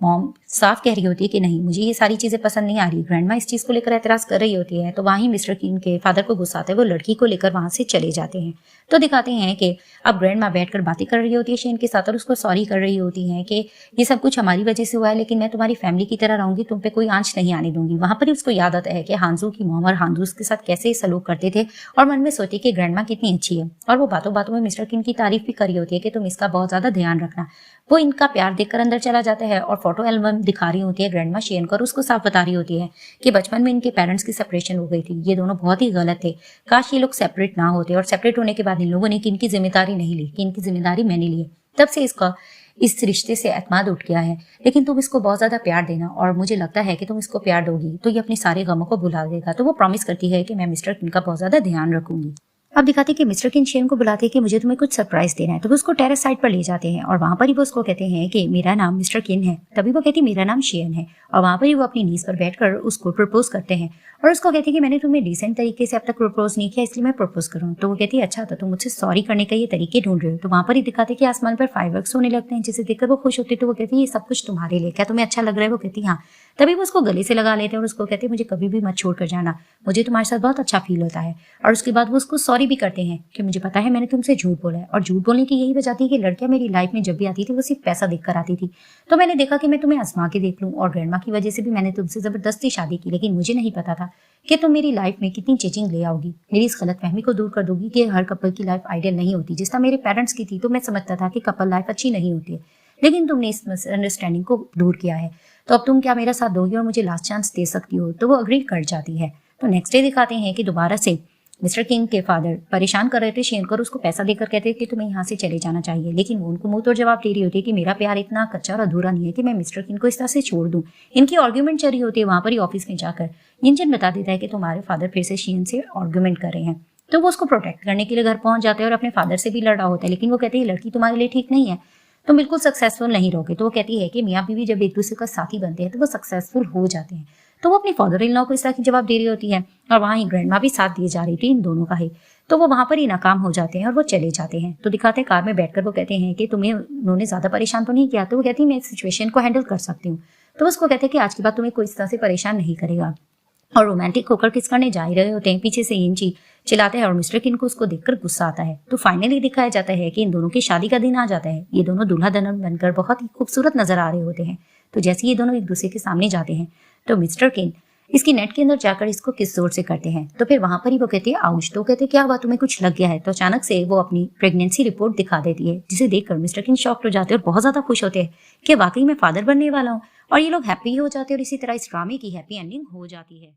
मॉम साफ कह रही होती है कि नहीं मुझे ये सारी चीजें पसंद नहीं आ रही। ग्रैंडमा इस चीज को लेकर एतराज कर रही होती है। तो वहीं मिस्टर किन के फादर को गुस्सा आता है, वो लड़की को लेकर वहां से चले जाते हैं। तो दिखाते हैं कि अब ग्रैंडमा बैठकर बातें कर रही होती है शियन के साथ और उसको सॉरी कर रही होती है कि ये सब कुछ हमारी वजह से हुआ है, लेकिन मैं तुम्हारी फैमिली की तरह रहूंगी, तुम पे कोई आंच नहीं आने दूंगी। वहां पर ही उसको याद आता है कि हांजू की मॉम और हांजू के साथ कैसे सलूक करते थे और मन में सोचती कि ग्रैंडमा कितनी अच्छी है, और वो बातों बातों में मिस्टर किन की तारीफ भी करी होती है कि तुम इसका बहुत ज्यादा ध्यान रखना, वो इनका प्यार देखकर अंदर चला जाता है और फोटो एल्बम दिखा रही होती है ग्रैंडमा शेन को और उसको साफ बता रही होती है कि बचपन में इनके पेरेंट्स की सेपरेशन हो गई थी। ये दोनों बहुत ही गलत थे, काश ये लोग सेपरेट ना होते। और सेपरेट होने के बाद इन लोगों ने इनकी जिम्मेदारी नहीं ली, कि इनकी जिम्मेदारी मैंने ली है। तब से इसका इस रिश्ते से एतमाद उठ गया है। लेकिन तुम इसको बहुत ज्यादा प्यार देना और मुझे लगता है कि तुम इसको प्यार दोगी तो ये अपने सारे गमों को भुला देगा। तो वो प्रॉमिस करती है कि मैं मिस्टर किन का बहुत ज्यादा ध्यान रखूंगी। अब दिखाते हैं कि मिस्टर किन शेन को बुलाते हैं कि मुझे तुम्हें कुछ सरप्राइज देना है। तो वो उसको टेरेस साइड पर ले जाते हैं और वहां पर ही वो उसको कहते हैं कि मेरा नाम मिस्टर किन है। तभी वो कहती है मेरा नाम शेन है। और वहां पर ही वो अपनी नीज पर बैठकर उसको प्रपोज करते हैं और उसको कहते हैं कि मैंने तुम्हें डिसेंट तरीके से अब तक प्रपोज नहीं किया, इसलिए मैं प्रपोज करूँ। तो वो कहती है अच्छा, तो तुम मुझसे सॉरी करने का ये तरीके ढूंढ रहे हो। तो वहां पर ही दिखाते हैं कि आसमान पर फायरवर्क्स होने लगते हैं, जिसे देखकर वो खुश होती है। तो वो कहती है ये सब कुछ तुम्हारे लिए, क्या तुम्हें अच्छा लग रहा है? वो कहती है हाँ। तभी वो उसको गले से लगा लेते हैं और उसको कहते हैं मुझे कभी भी मत छोड़ कर जाना, मुझे तुम्हारे साथ बहुत अच्छा फील होता है। और उसके बाद वो उसको सॉरी भी करते हैं कि मुझे पता है मैंने तुमसे झूठ बोला है। और झूठ बोलने की यही वजह थी कि लड़कियां मेरी लाइफ में जब भी आती थी वो सिर्फ पैसा देखकर आती थी। तो मैंने देखा कि मैं तुम्हें आजमा के देख लूं और ग्रैंडमा की वजह से भी मैंने तुमसे जबरदस्ती शादी की। लेकिन मुझे नहीं पता था कि तुम मेरी लाइफ में कितनी चेंजिंग ले आओगी, मेरी इस गलतफहमी को दूर कर दोगी कि हर कपल की लाइफ आइडियल नहीं होती। जिस तरह मेरे पेरेंट्स की थी तो मैं समझता था कि कपल लाइफ अच्छी नहीं होती है, लेकिन तुमने इस मिसअंडरस्टैंडिंग को दूर किया है। तो अब तुम क्या मेरा साथ दोगी और मुझे लास्ट चांस दे सकती हो? तो वो अग्री कर जाती है। तो नेक्स्ट डे दिखाते हैं कि दोबारा से मिस्टर किंग के फादर परेशान कर रहे थे शेन को, उसको पैसा देकर कहते हैं कि तुम्हें यहाँ से चले जाना चाहिए। लेकिन वो उनको मुंह तोड़ जवाब दे रही होती है कि मेरा प्यार इतना कच्चा और अधूरा नहीं है कि मैं मिस्टर किंग को इस तरह से छोड़ दूं। इनकी आर्ग्यूमेंट चल रही होती है वहां पर ही ऑफिस में जाकर। इंजन बता देता है कि तुम्हारे फादर फिर से शेन से आर्ग्यूमेंट कर रहे हैं। तो वो उसको प्रोटेक्ट करने के लिए घर पहुंच जाते हैं और अपने फादर से भी लड़ा होता है। लेकिन वो कहते हैं लड़की तुम्हारे लिए ठीक नहीं है, तुम बिल्कुल सक्सेसफुल नहीं रहोगे। तो वो कहती है कि मियाँ बीवी जब एक दूसरे का साथी बनते हैं तो वो सक्सेसफुल हो जाते हैं। तो वो अपनी फादर इन लॉ को इस तरह की जवाब दे रही होती है और वहाँ ही ग्रैंडमा भी साथ दिए जा रही थी इन दोनों का ही। तो वो वहां पर ही नाकाम हो जाते हैं और वो चले जाते हैं। तो दिखाते हैं कार में बैठकर वो कहते हैं कि तुम्हें उन्होंने ज्यादा परेशान तो नहीं किया? तो वो कहती है मैं इस सिचुएशन को हैंडल कर सकती हूँ। तो उसको कहते हैं कि आज के बाद तुम्हें कोई इस तरह से परेशान नहीं करेगा। और रोमांटिक होकर किस करने जा ही रहे होते हैं, पीछे से इंची चिल्लाते हैं और मिस्टर किन को उसको देखकर गुस्सा आता है। तो फाइनली दिखाया जाता है कि इन दोनों की शादी का दिन आ जाता है। ये दोनों दूल्हा दुल्हन बनकर बहुत ही खूबसूरत नजर आ रहे होते हैं। तो जैसे ये दोनों एक दूसरे के सामने जाते हैं तो मिस्टर किन इसकी नेट के अंदर जाकर इसको किस जोर से करते हैं। तो फिर वहां पर ही वो कहते हैं आउश। तो कहते हैं क्या हुआ, तुम्हें कुछ लग गया है? तो अचानक से वो अपनी प्रेगनेंसी रिपोर्ट दिखा देती है, जिसे देखकर मिस्टर किन शॉक्ड हो जाते हैं और बहुत ज्यादा खुश होते हैं कि वाकई मैं फादर बनने वाला हूँ। और ये लोग हैप्पी हो जाते हैं और इसी तरह इस ड्रामे की हैप्पी एंडिंग हो जाती है।